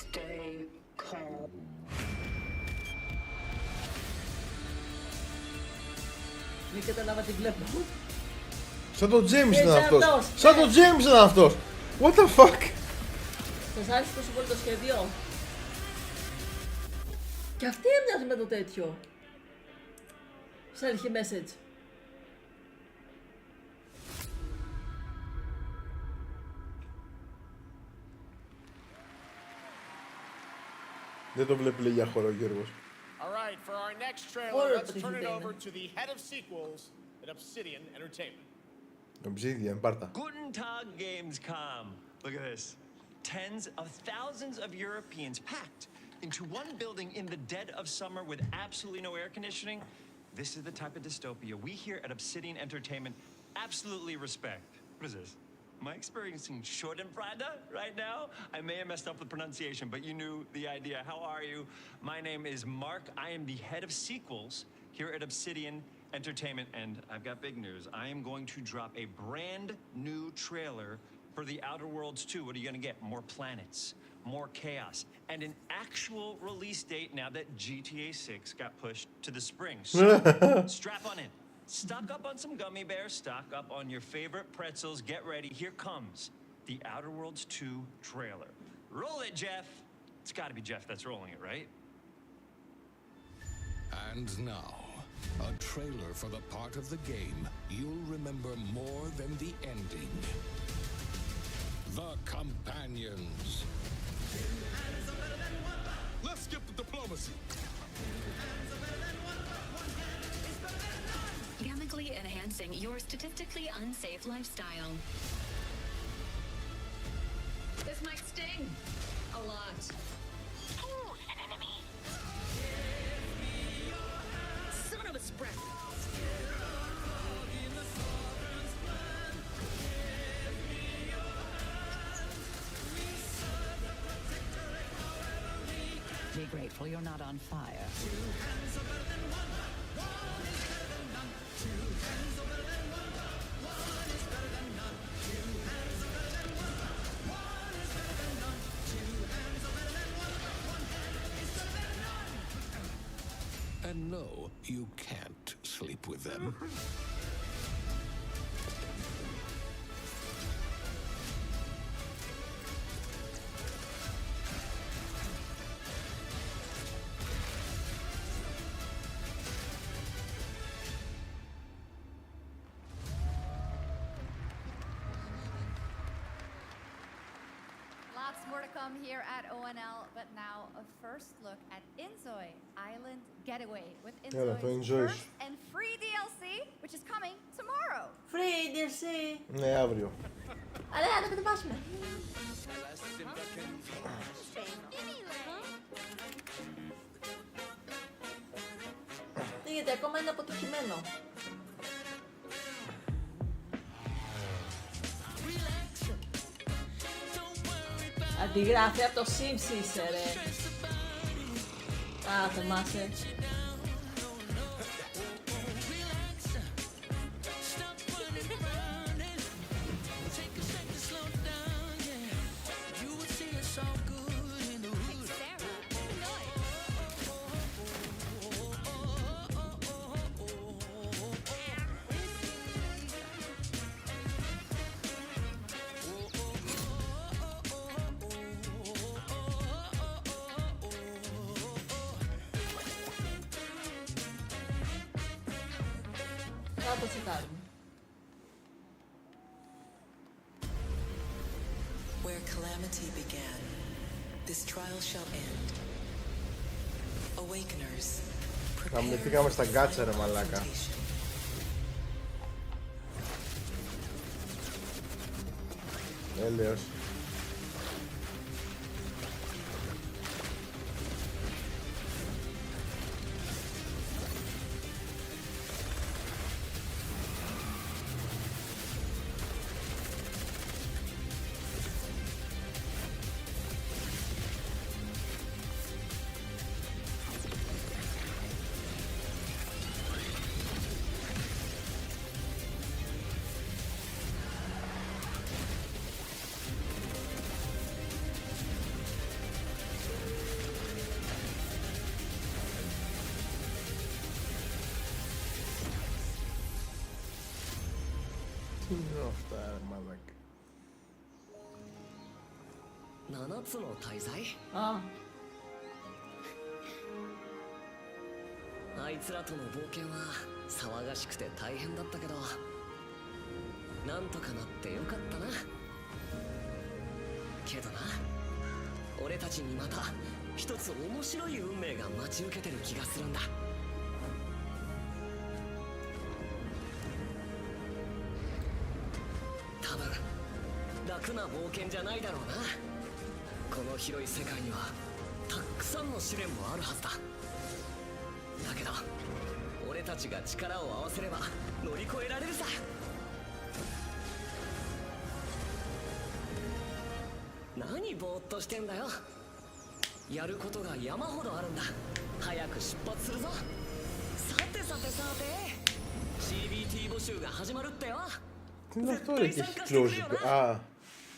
Stay calm. Μην καταλάβα τι βλέπω. Σαν το James ήταν αυτός. Σαν το James ήταν αυτός. What the fuck. Σας άρεσε τόσο πολύ το σχέδιο. Και αυτή έμοιαζε με το τέτοιο. Selfie message. Δεν το βλέπει λέει για χώρο ο Γιώργος. Alright, for our next trailer, let's turn it over to the head of sequels at Obsidian Entertainment. Obsidian, πάρτα. Guten Tag, Gamescom. Look at this. Tens of thousands of Europeans packed into one building in the dead of summer with absolutely no air conditioning. This is the type of dystopia we here at Obsidian Entertainment absolutely respect. What is this? Am I experiencing Schadenfreude right now? I may have messed up the pronunciation, but you knew the idea. How are you? My name is Mark. I am the head of sequels here at Obsidian Entertainment, and I've got big news. I am going to drop a brand new trailer for The Outer Worlds 2. What are you going to get? More planets, more chaos, and an actual release date now that GTA 6 got pushed to the spring. So, strap on in. Stock up on some gummy bears, stock up on your favorite pretzels. Get ready. Here comes The Outer Worlds 2 trailer. Roll it, Jeff. It's got to be Jeff that's rolling it, right? And now, a trailer for the part of the game you'll remember more than the ending. The Companions. Let's skip the diplomacy. Chemically enhancing your statistically unsafe lifestyle. This might sting a lot. Ooh, an enemy. Son of a spread. Be grateful you're not on fire. And no, you can't sleep with them. Lots more to come here at ONL, but now a first look at Inzoi Island Getaway with Έλα, το Inzoi's enjoy. first and free DLC, which is coming tomorrow. Free DLC. Ναι, αύριο. Αλλά να το κατεβάσουμε. Γιατί ακόμα είναι αποτυχημένο. Αντιγράφει από το Sims είσαι ρε. Α, θυμάσαι. Να το τσεκάρουμε. Where calamity began, this trial shall end. Awakeners, Καμνηθήκαμε στα γκάτσα ρε μαλάκα. Έλεος. Τι είναι αυτά ρε μαλάκα. 7つの大罪 ああいつらとの冒険は騒がしくて大変だったけどなんとかなってよかったなけどな俺たちにまた一つ面白い運命が待ち受けてる気がするんだ多分楽な冒険じゃないだろうなこの広い世界にはたくさんの試練もあるはずだ。だけど俺たちが力を合わせれば乗り越えられるさ。何ぼーっとしてんだよ。やることが山ほどあるんだ。早く出発するぞ。さてさてさて CBT 募集が始まるってよ。 Τι είναι αυτό ρε και έχει close. Α,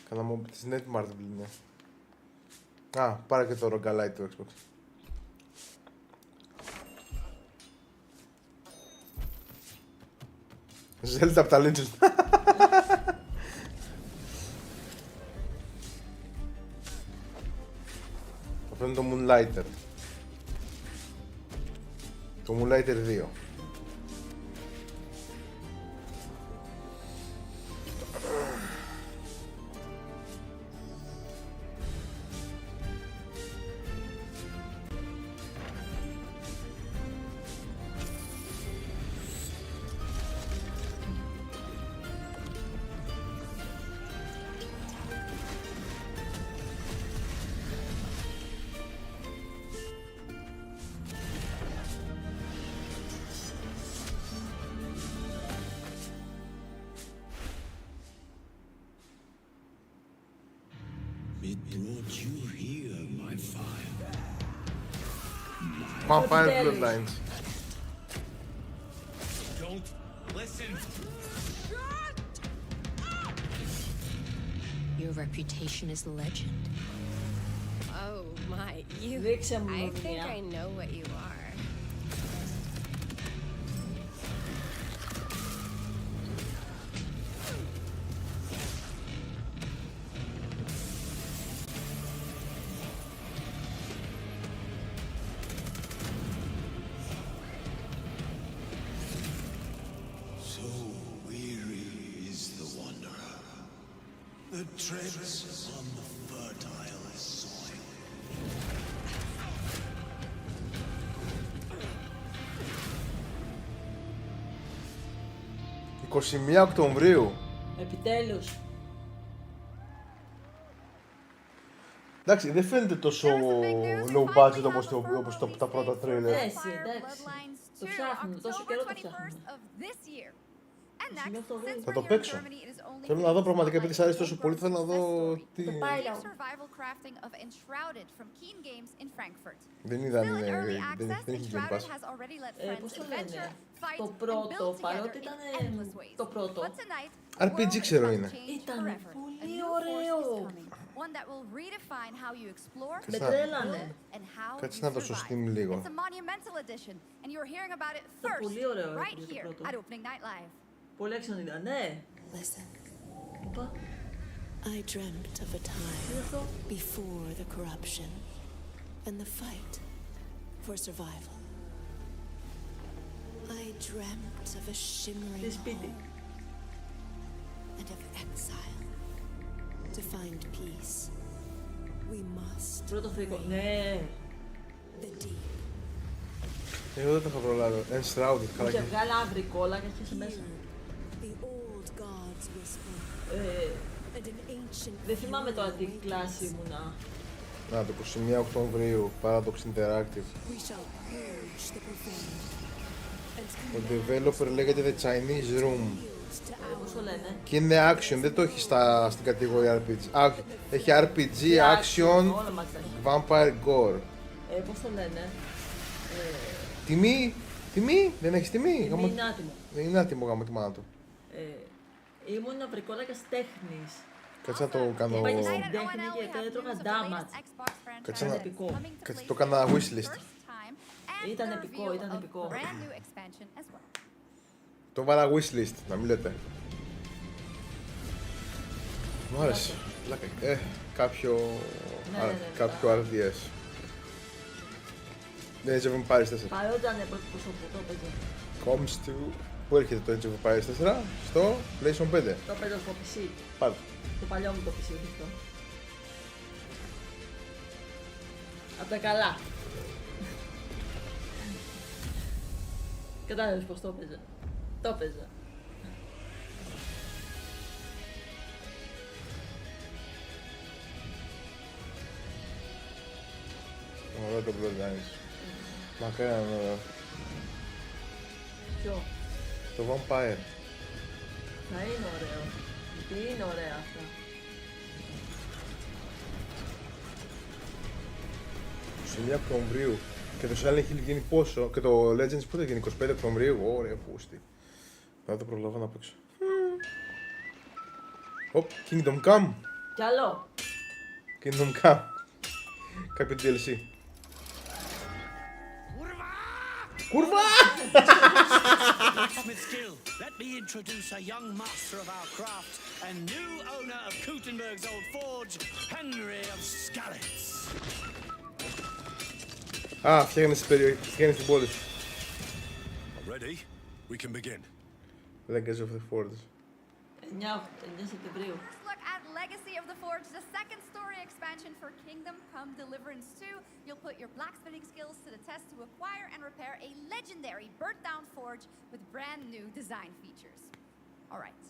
κανένα mob της Netmart είναι. Α, πάρε και το ρογκαλάι του Xbox. Zelda από τα Legends. Αυτό είναι το Moonlighter. Το Moonlighter 2. It brought you here, my fire. Vampire Bloodlines. Don't listen. Your reputation is legend. Oh my, you. Δείξε μου I think μια. I know what you are. So weary is the wanderer that treads on the fertile soil. 21 Οκτωβρίου. Επιτέλους. Εντάξει, δεν φαίνεται τόσο low budget όπως τα πρώτα τρέιλερ. Εντάξει, εντάξει. Το ψάχνουμε, τόσο καιρό το ψάχνουμε. Θα το παίξω. Θέλω να δω πραγματικά, επειδή σ' αρέσει τόσο πολύ, θέλω να δω τι... Δεν είδα, δεν είχε Game Pass. Πώς το λένε, το πρώτο, παρότι ήταν το πρώτο. RPG ξέρω είναι. Ήταν πολύ ωραίο. Με τρέλανε. Κάτσε να δω στο Steam λίγο. Ήταν πολύ ωραίο το πρώτο. Πολύ έξυπνο ήταν, ναι. Οπα. I dreamt of a time before the corruption and the fight for survival. I dreamt of a shimmering home and of exile. To find peace, we must Πρώτο θρύκο, ναι. the deep. Εγώ δεν το έχω προλάβει. Enshrouded, καλά Είχε και... βγάλει αυρικόλα και είχε μέσα. Δεν θυμάμαι τώρα τι κλάση ήμουνα. Να, το 21 Οκτωβρίου, Paradox Interactive. Ο developer λέγεται The Chinese Room. Πώς το λένε. Και είναι action, δεν το έχει στην κατηγορία RPG. Έχει RPG, action, vampire, gore. Πώς το λένε. Τιμή, δεν έχεις τιμή. Είναι άτιμο. Δεν είναι άτιμο γάμο τη μάνα του. Ήμουν αυρικόλακας τέχνης. Κάτσε να το κάνω... Είπα και στην τέχνη και το έτρωγα damage. Κάτσε Ήταν να... επικό. Κάτσε το έκανα wishlist. Ήταν επικό, ήταν επικό. Το βάλα wishlist, να μην λέτε. Μου άρεσε. Κάποιο RDS. Δεν Age of Empires 4. Παρότι ήταν πρώτο προσωπικό, το έπαιζε. Comes to... Πού έρχεται το Age of Empires 4? Στο PlayStation 5. Το παίζω στο PC. Πάρε. Το παλιό μου το PC, όχι αυτό. Απ' τα καλά. Κατάλαβες πως το έπαιζε. Το έπαιζε. το Bloodlines. Μακριά να δω. Ποιο? Το Vampire. Θα είναι ωραίο. Τι είναι ωραία αυτά. Σε 9 Οκτωβρίου. Και το Silent Hill γίνει πόσο? Και το Legends πότε γίνει? 25 Οκτωβρίου. Ωραία πούστη. Δεν το προλάβω να παίξω. Οπ, Kingdom Come. Κι άλλο. Kingdom Come. Κάποιο DLC. Κούρβα! Blacksmith skill. Let me introduce a young master of our craft and new owner of Kutenberg's old forge, Henry of Skalitz. Α, φτιάχνεις την πόλη σου. Ready? We can begin. Legacy of the Forge. 9 Σεπτεμβρίου. Let's look at Legacy of the Forge, the second story expansion for Kingdom Come Deliverance 2. You'll put your blacksmithing skills to the test to acquire and repair a legendary burnt-down forge with brand new design features. All right.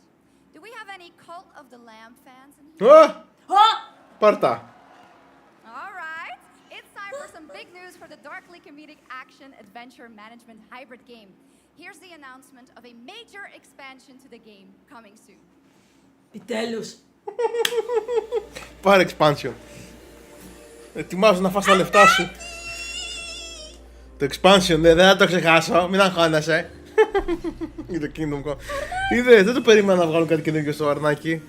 Do we have any Cult of the Lamb fans in here? Πάρτα! All right. It's time for some big news for the darkly comedic action adventure management hybrid game. Here's the announcement of a major expansion to the game coming soon. Επιτέλους. Πάρε expansion. Ετοιμάζω να φας τα λεφτά σου. Το expansion, δεν θα το ξεχάσω, μην αγχώνεσαι. Για το Kingdom Come. Είδε, δεν το περίμενα να βγάλουν κάτι καινούργιο στο αρνάκι.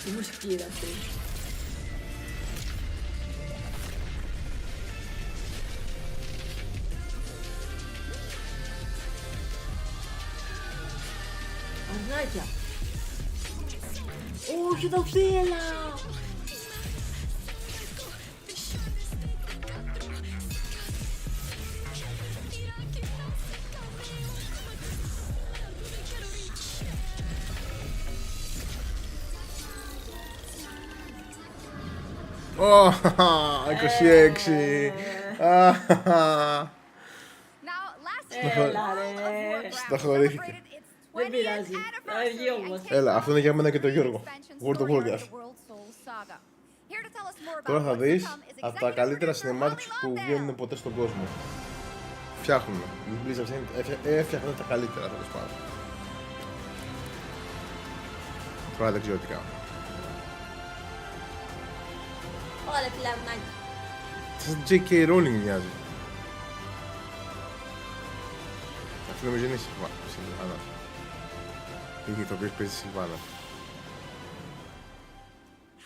Τι μουσική είναι αυτή. Αρνάκια. Όχι, το θέλα. Ω, 26. Έλα ρε. Σταχωρήθηκε. Δεν πειράζει. Αργεί όμως. Έλα, αυτό είναι για μένα και τον Γιώργο. World of Warcraft. Τώρα θα δεις από τα καλύτερα cinematics που βγαίνουν ποτέ στον κόσμο. Φτιάχνουν. Η Blizzard έφτιαχνε τα καλύτερα, τέλος πάντων. Τώρα δεν ξέρω τι κάνω. Ωραία, φιλαρνάκι. Σαν J.K. Rowling μοιάζει. Αυτή νομίζω είναι η Σιλβάνα. Η ηθοποιός παίζει τη Σιλβάνα.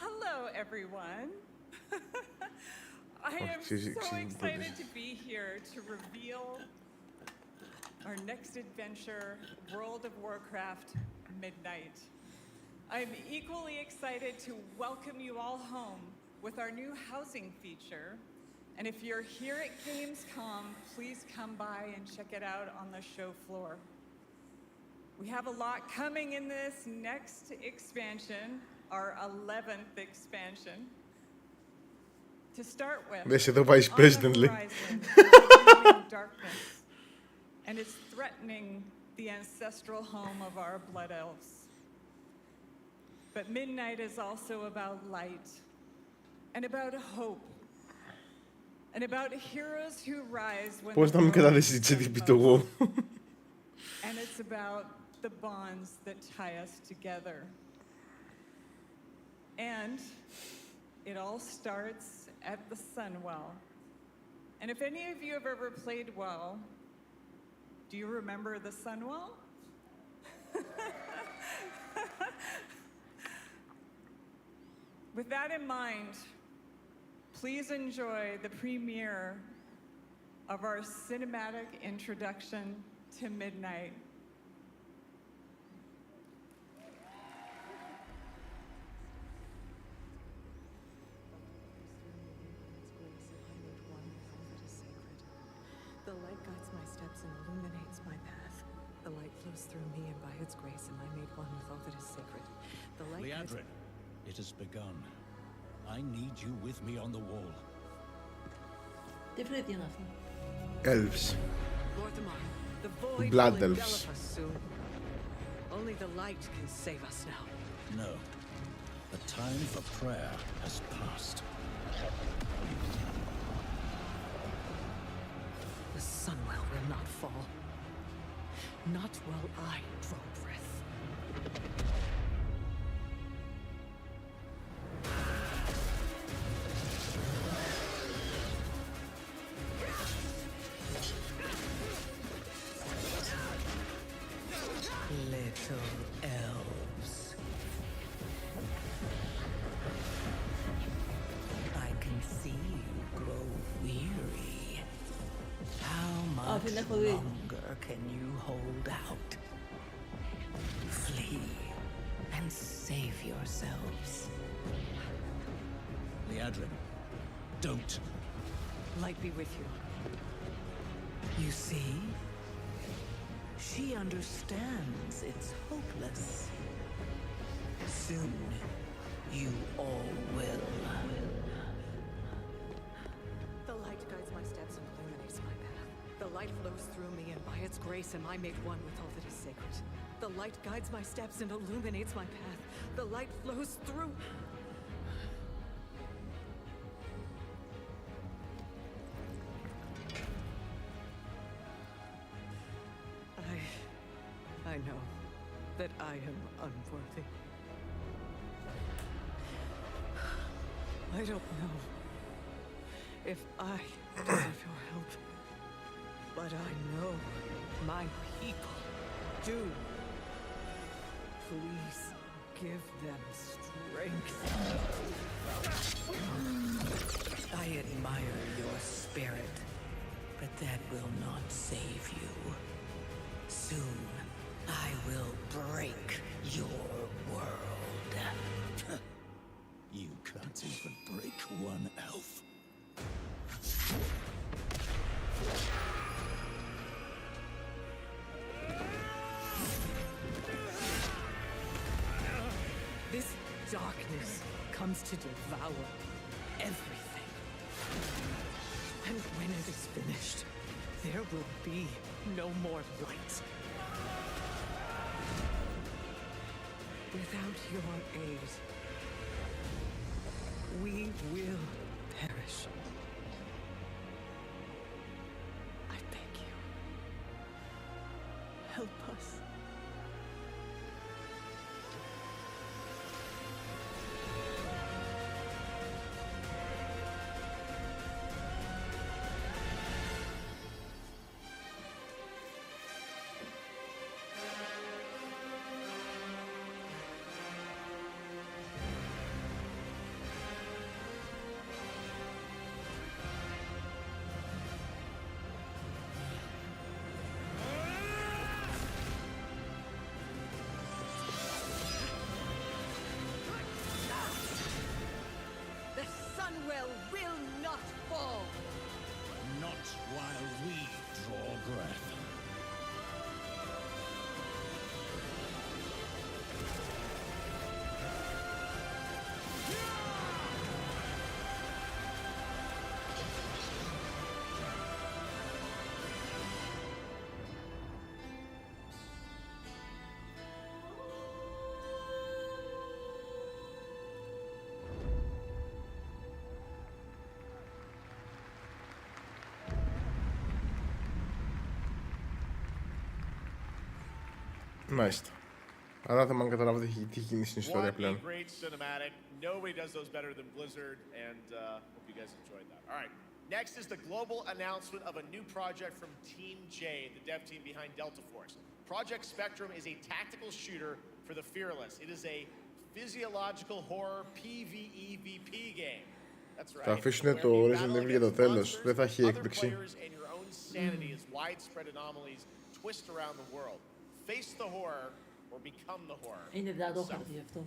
Hello, everyone. I am so excited to be here to reveal our next adventure, World of Warcraft Midnight. I'm equally excited to welcome you all home with our new housing feature. And if you're here at Gamescom, please come by and check it out on the show floor. We have a lot coming in this next expansion, our 11th expansion. To start with, This is the vice president. Darkness, and it's threatening the ancestral home of our blood elves. But Midnight is also about light, and about hope, and about heroes who rise when Πώς να μην καταδείξει τη GDP το WoW. and it's about the bonds that tie us together. And it all starts at the Sunwell. And if any of you have ever played WoW, do you remember the Sunwell? With that in mind, please enjoy the premiere of our cinematic introduction to Midnight. The light guides my steps and illuminates my path. The light flows through me, and by its grace am I made one with all that is sacred. The light Leandrin, It has begun. I need you with me on the wall. Τι φρύδι είναι αυτό? Elves. The void Blood will elves. envelop us soon. Only the light can save us now. No. The time for prayer has passed. The sunwell will not fall. Not while I draw breath. Little elves. I can see you grow weary. How much longer can you hold out? Flee and save yourselves. Liadrin, don't. Light be with you. You see? She understands it's hopeless. Soon, you all will. The light guides my steps and illuminates my path. The light flows through me, and by its grace am I made one with all that is sacred. The light guides my steps and illuminates my path. The light flows through... I know that I am unworthy. I don't know if I deserve your help, but I know my people do. Please give them strength. I admire your spirit, but that will not save you. Soon, I will break your world. You can't even break one elf. This darkness comes to devour everything. And when it is finished, there will be no more light. Without your aid, we will perish. I beg you, help us. Sunwell will not fall! Not while we draw breath. Μάλιστα. Άρα θα μ' καταλάβω τι έχει γίνει στην ιστορία πλέον. Great cinematic. Nobody does those better than Blizzard, and hope you guys enjoyed that. All right. Next is the global announcement of a new project from Team J, the dev team behind Delta Force. Project Spectrum is a tactical shooter for the fearless. It is a physiological horror PvEVP game. That's right. Θα αφήσουν το Resident Evil για το τέλος. Δεν θα έχει έκπληξη. Twist around the world. Face the horror or become the horror. Είναι δυνατό χαρτί γι' αυτό.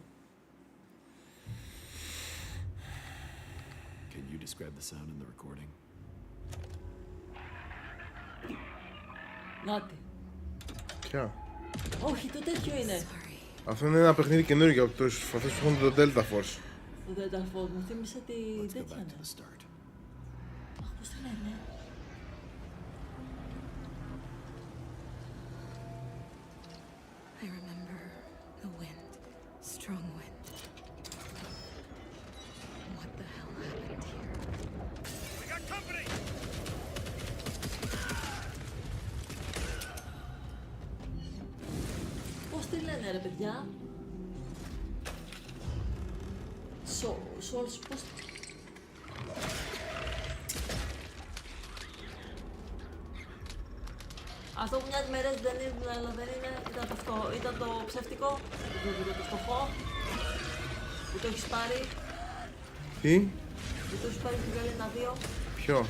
Can you describe the sound in the recording? Νάτι. Ποια? Όχι, το τέτοιο είναι. Αυτό είναι ένα παιχνίδι καινούργιο για τους αυτούς που έχουν το Delta Force. Το Delta Force μου θύμισε τη τέτοια, ναι. Αχ, πώς τη λένε. I remember the wind, strong wind. What the hell happened here? We got company! Πώς τη λένε ρε παιδιά. Souls, πώς... Αυτό που μοιάζει με Resident Evil, αλλά δεν είναι, ήταν το αυτό, ήταν το ψεύτικο, το φτωχό, που το έχεις πάρει. Τι? Που το έχεις πάρει στην Γαλλία 2. Ποιο?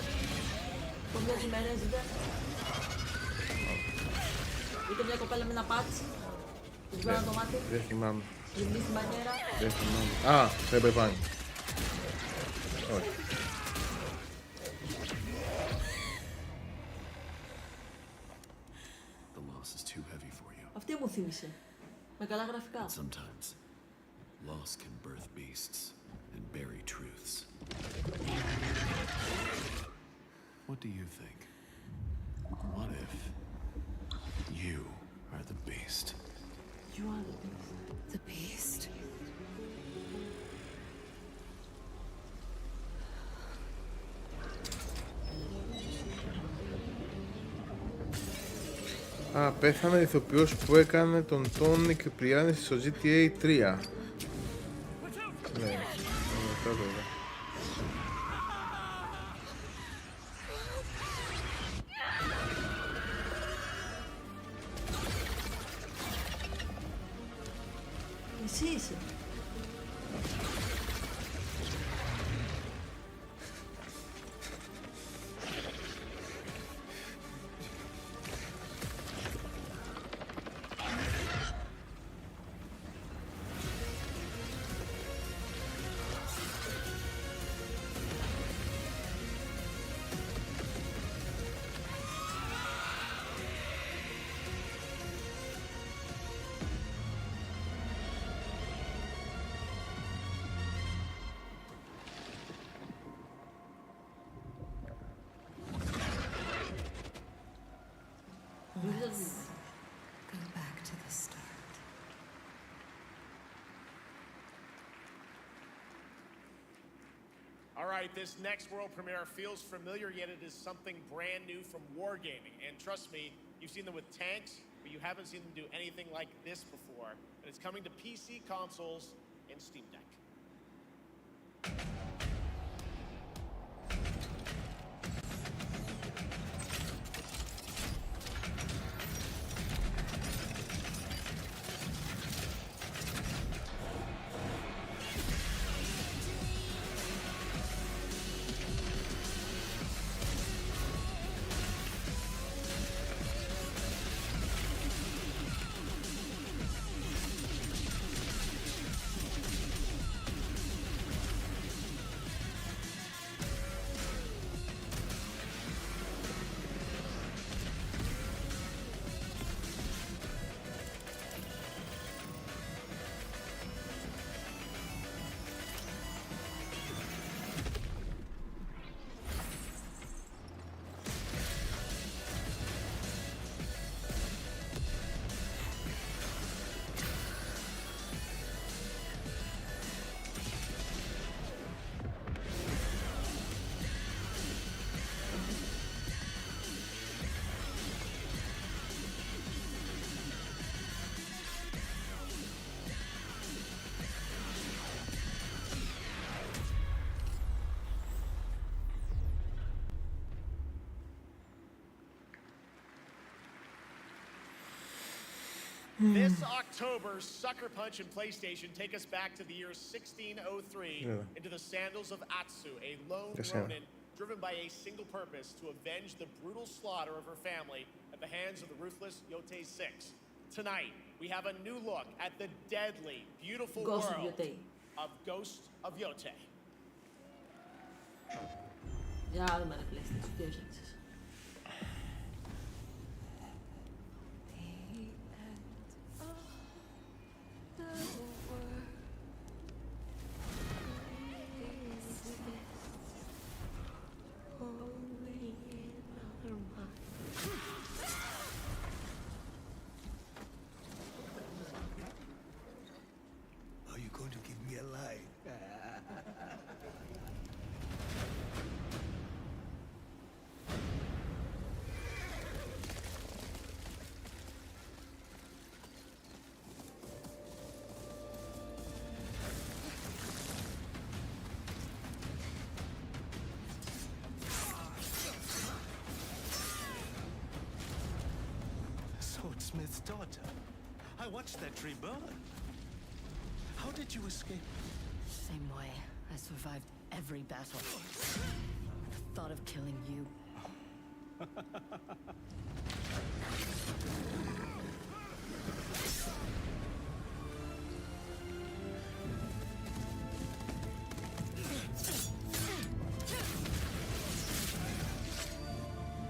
Το μοιάζει με Resident. Είτε μια κοπέλα με ένα πάτσι, που βγάλαν το μάτι. Δεν θυμάμαι. Γυμνή στην μπανιέρα. Δεν θυμάμαι. Α, Cyberpunk. Όχι. Αυτή μου θύμισε. Με καλά γραφικά. Sometimes, loss can birth beasts and bury truths. What do you think? What if you are the beast? You are the beast. The beast? Α, πέθανε ο ηθοποιός που έκανε τον Τόνι Κυπριάνη στο GTA 3. Ναι, αυτό το είδα. Εσύ είσαι. Go back to the start. All right, this next world premiere feels familiar, yet it is something brand new from Wargaming. And trust me, you've seen them with tanks, but you haven't seen them do anything like this before. And it's coming to PC, consoles, and Steam Deck. This October, Sucker Punch and PlayStation take us back to the year 1603 into the sandals of Atsu, a lone ronin driven by a single purpose to avenge the brutal slaughter of her family at the hands of the ruthless Yotei 6. Tonight, we have a new look at the deadly, beautiful world of Ghost of Yotei. Για άλλο με ένα PlayStation 2 έξεις. smith's daughter. I watched that tree burn. How did you escape? Same way. I survived every battle. The thought of killing you.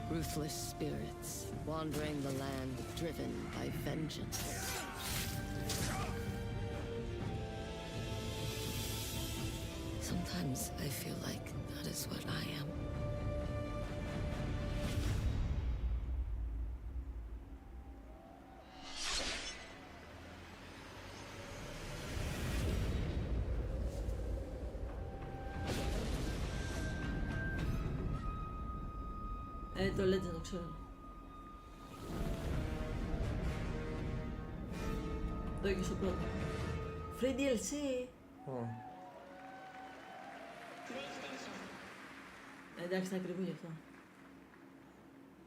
Ruthless spirits, wandering the land, driven by vengeance. Sometimes I feel like that is what I am. Το Legend το ξέρω. Το είχε στο πρώτο. Free DLC. Εντάξει, θα ακριβού γι' αυτό.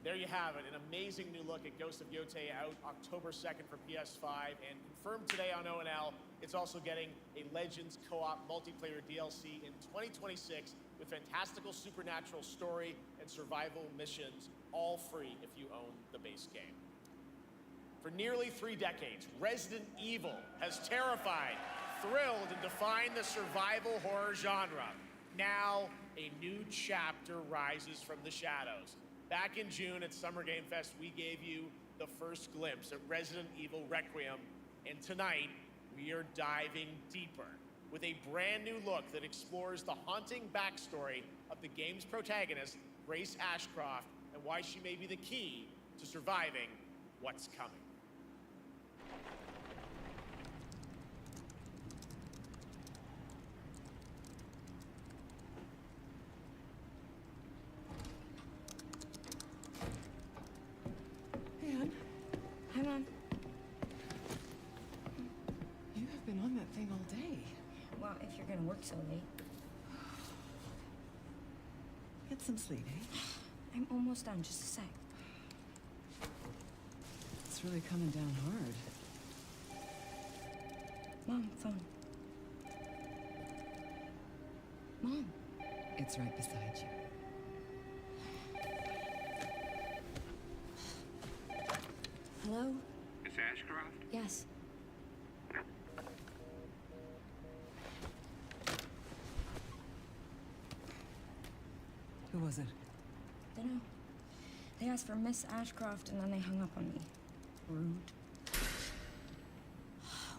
There you have it, an amazing new look at Ghost of Yotei out October 2nd for PS5, and confirmed today on ONL, it's also getting a Legends co-op multiplayer DLC in 2026 with fantastical supernatural story and survival missions, all free if you own the base game. For nearly 3 decades, Resident Evil has terrified, thrilled, and defined the survival horror genre. Now, a new chapter rises from the shadows. Back in June at Summer Game Fest, we gave you the first glimpse at Resident Evil Requiem, and tonight, we are diving deeper with a brand new look that explores the haunting backstory of the game's protagonist, Grace Ashcroft, and why she may be the key to surviving what's coming. Hang on. You have been on that thing all day. Well, if you're gonna work so late. Get some sleep, eh? I'm almost done, just a sec. It's really coming down hard. Mom, phone. Mom. It's right beside you. Hello? Miss Ashcroft? Yes. Who was it? Dunno. They asked for Miss Ashcroft and then they hung up on me. Rude.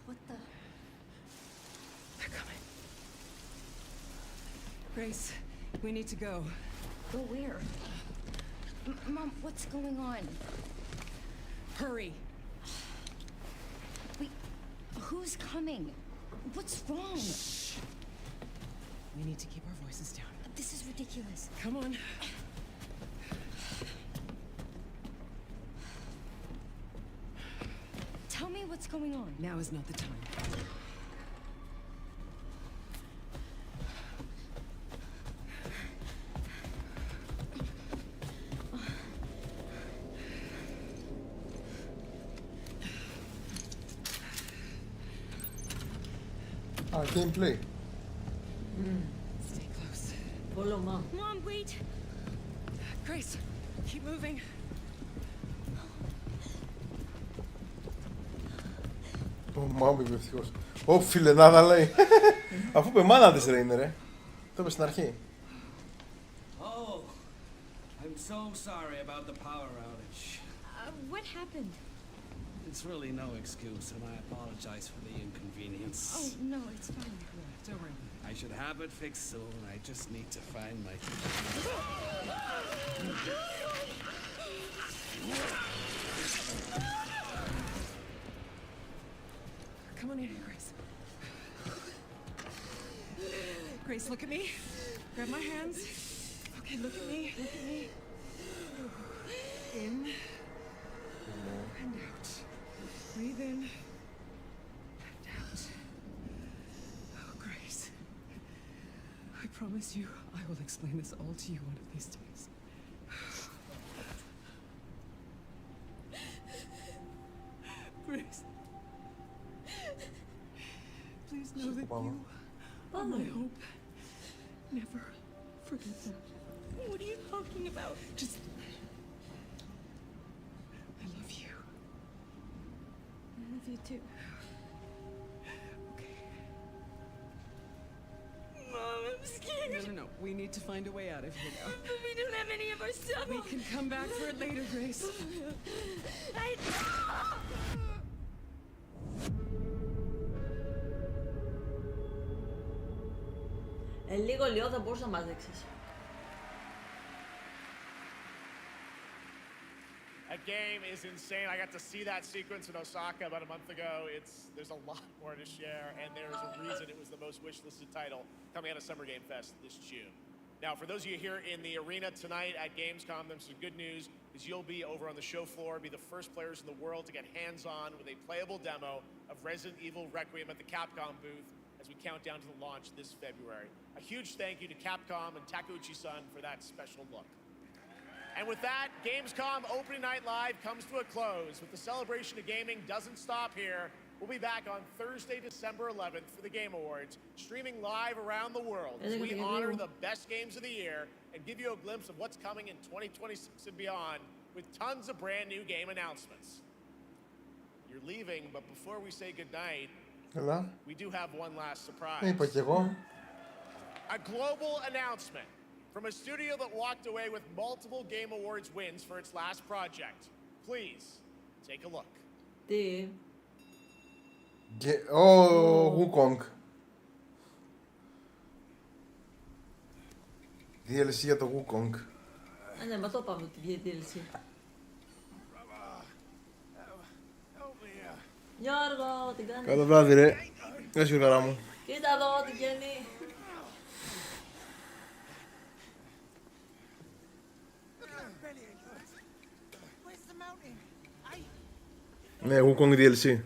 What the? They're coming. Grace, we need to go. Go where? Mom, what's going on? Hurry. Wait, who's coming? What's wrong? Shh. We need to keep our voices down. This is ridiculous. Come on. Tell me what's going on. Now is not the time. Gameplay. Stay close. Follow Mom. Mom, wait. Grace, keep moving. Μάμη είπε ευτυχώς. Ω φιλενάδα λέει. Αφού είπε μάνα της ρε είναι ρε. Το είπε στην αρχή. Oh, I'm so sorry about the power outage. What happened? It's really no excuse, and I apologize for the inconvenience. Oh, no, it's fine. Don't worry. I should have it fixed soon. I just need to find my... Come on in here, Grace. Grace, look at me. Grab my hands. Okay, look at me. Look at me. In. And out. Breathe in. And out. Oh, Grace. I promise you, I will explain this all to you one of these days. Please know that you, I hope, never forget that. What are you talking about? Just, I love you. I love you too. Mom, I'm scared. No. We need to find a way out of here now. But we don't have any of our stuff. We can come back for it later, Grace. Λίγο λίγο θα μπορούσα να μάζεξες. That game is insane. I got to see that sequence in Osaka about a month ago. There's a lot more to share, and there's a reason it was the most wishlisted title coming out of Summer Game Fest this June. Now, for those of you here in the arena tonight at Gamescom, there's some good news, is you'll be over on the show floor, be the first players in the world to get hands-on with a playable demo of Resident Evil Requiem at the Capcom booth as we count down to the launch this February. A huge thank you to Capcom and Takeuchi-san for that special look. And with that, Gamescom Opening Night Live comes to a close, but the celebration of gaming doesn't stop here. We'll be back on Thursday, December 11th for the Game Awards, streaming live around the world as we honor the best games of the year and give you a glimpse of what's coming in 2026 and beyond with tons of brand new game announcements. You're leaving, but before we say goodnight, we do have one last surprise. A global announcement from a studio that walked away with multiple Game Awards wins for its last project. Please, take a look. Τι? Wukong. DLC για το Wukong. Ναι, μα το είπαμε ότι βγαίνει DLC. Γιώργο, τι κάνεις? Καλό βράδυ ρε. Γεια σου χαρά μου. Κοίτα εδώ, τι βγαίνει. Ναι, Wukong DLC.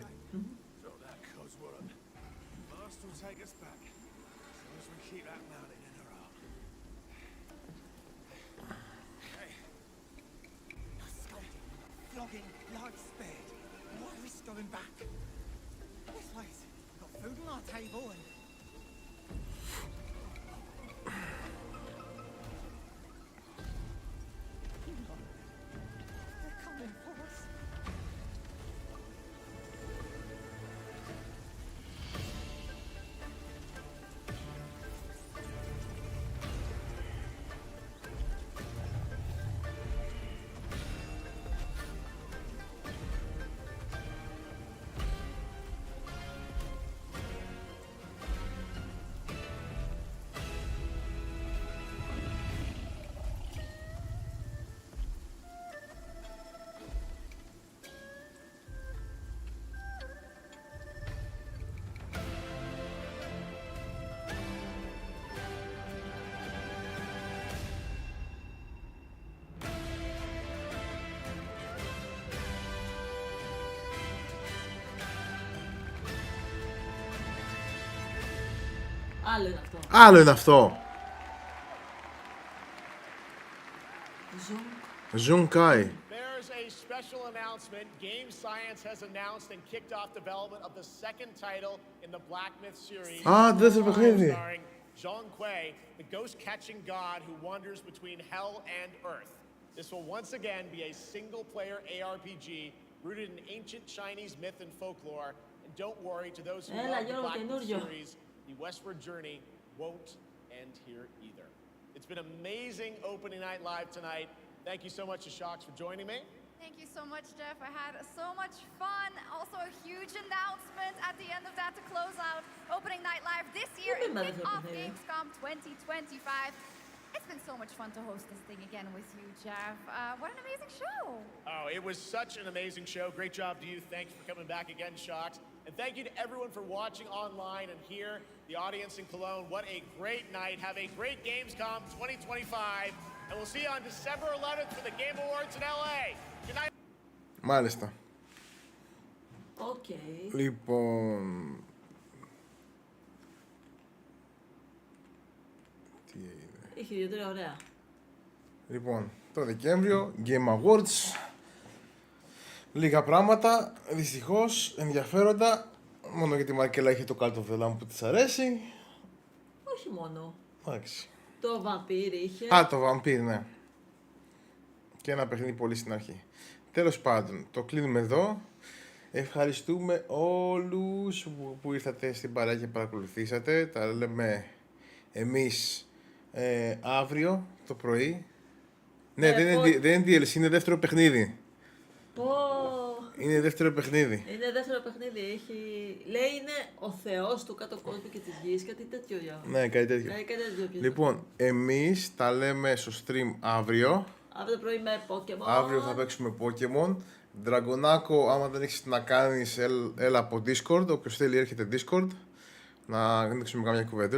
Άλλο είναι αυτό. Άλλο είναι αυτό. Ζουνκάι. There's a special announcement. Game Science has announced and kicked off development of the second title in the Black Myth series. δεύτερο παιχνίδι. Starring Zhong Kui, the ghost-catching god who wanders between hell and earth. This will once again be a single-player ARPG rooted in ancient Chinese myth and folklore. And don't worry, to those who love the Black Myth series, the westward journey won't end here either. It's been amazing opening night live tonight. Thank you so much to Shox for joining me. Thank you so much, Jeff. I had so much fun. Also, a huge announcement at the end of that to close out Opening Night Live this year and kick off Gamescom 2025. It's been so much fun to host this thing again with you, Jeff. What an amazing show. Oh, it was such an amazing show. Great job to you. Thanks for coming back again, Shox. And thank you to everyone for watching online and here, the audience in Cologne. What a great night. Have a great Gamescom 2025. And we'll see you on December 11th for the Game Awards in LA. Good night. Μάλιστα. Okay. Λοιπόν... Τι έγινε. Είχε δύο-τρία ωραία. Λοιπόν, το Δεκέμβριο, Game Awards. Λίγα πράγματα, δυστυχώς, ενδιαφέροντα. Μόνο γιατί η Μαρκέλα έχει το Cult of the Lamb που της αρέσει. Όχι μόνο. Εντάξει. Το Vampire είχε. Α, το Vampire, ναι. Και ένα παιχνίδι πολύ στην αρχή. Τέλος πάντων, το κλείνουμε εδώ. Ευχαριστούμε όλους που ήρθατε στην παρέα και παρακολουθήσατε. Τα λέμε εμείς αύριο το πρωί. Ναι, δεν είναι DLC, είναι δεύτερο παιχνίδι. Είναι δεύτερο παιχνίδι. Είναι δεύτερο παιχνίδι. Λέει είναι ο θεός του κάτω κόσμου και της γης, κάτι τέτοιο. Ναι, κάτι τέτοιο. Λοιπόν, εμείς τα λέμε στο stream αύριο. Αύριο το πρωί με Pokemon. Αύριο θα παίξουμε Pokemon. Dragonaco, άμα δεν έχεις τι να κάνεις, έλα από Discord. Όποιος θέλει έρχεται Discord. Να ανοίξουμε καμιά κουβέντα.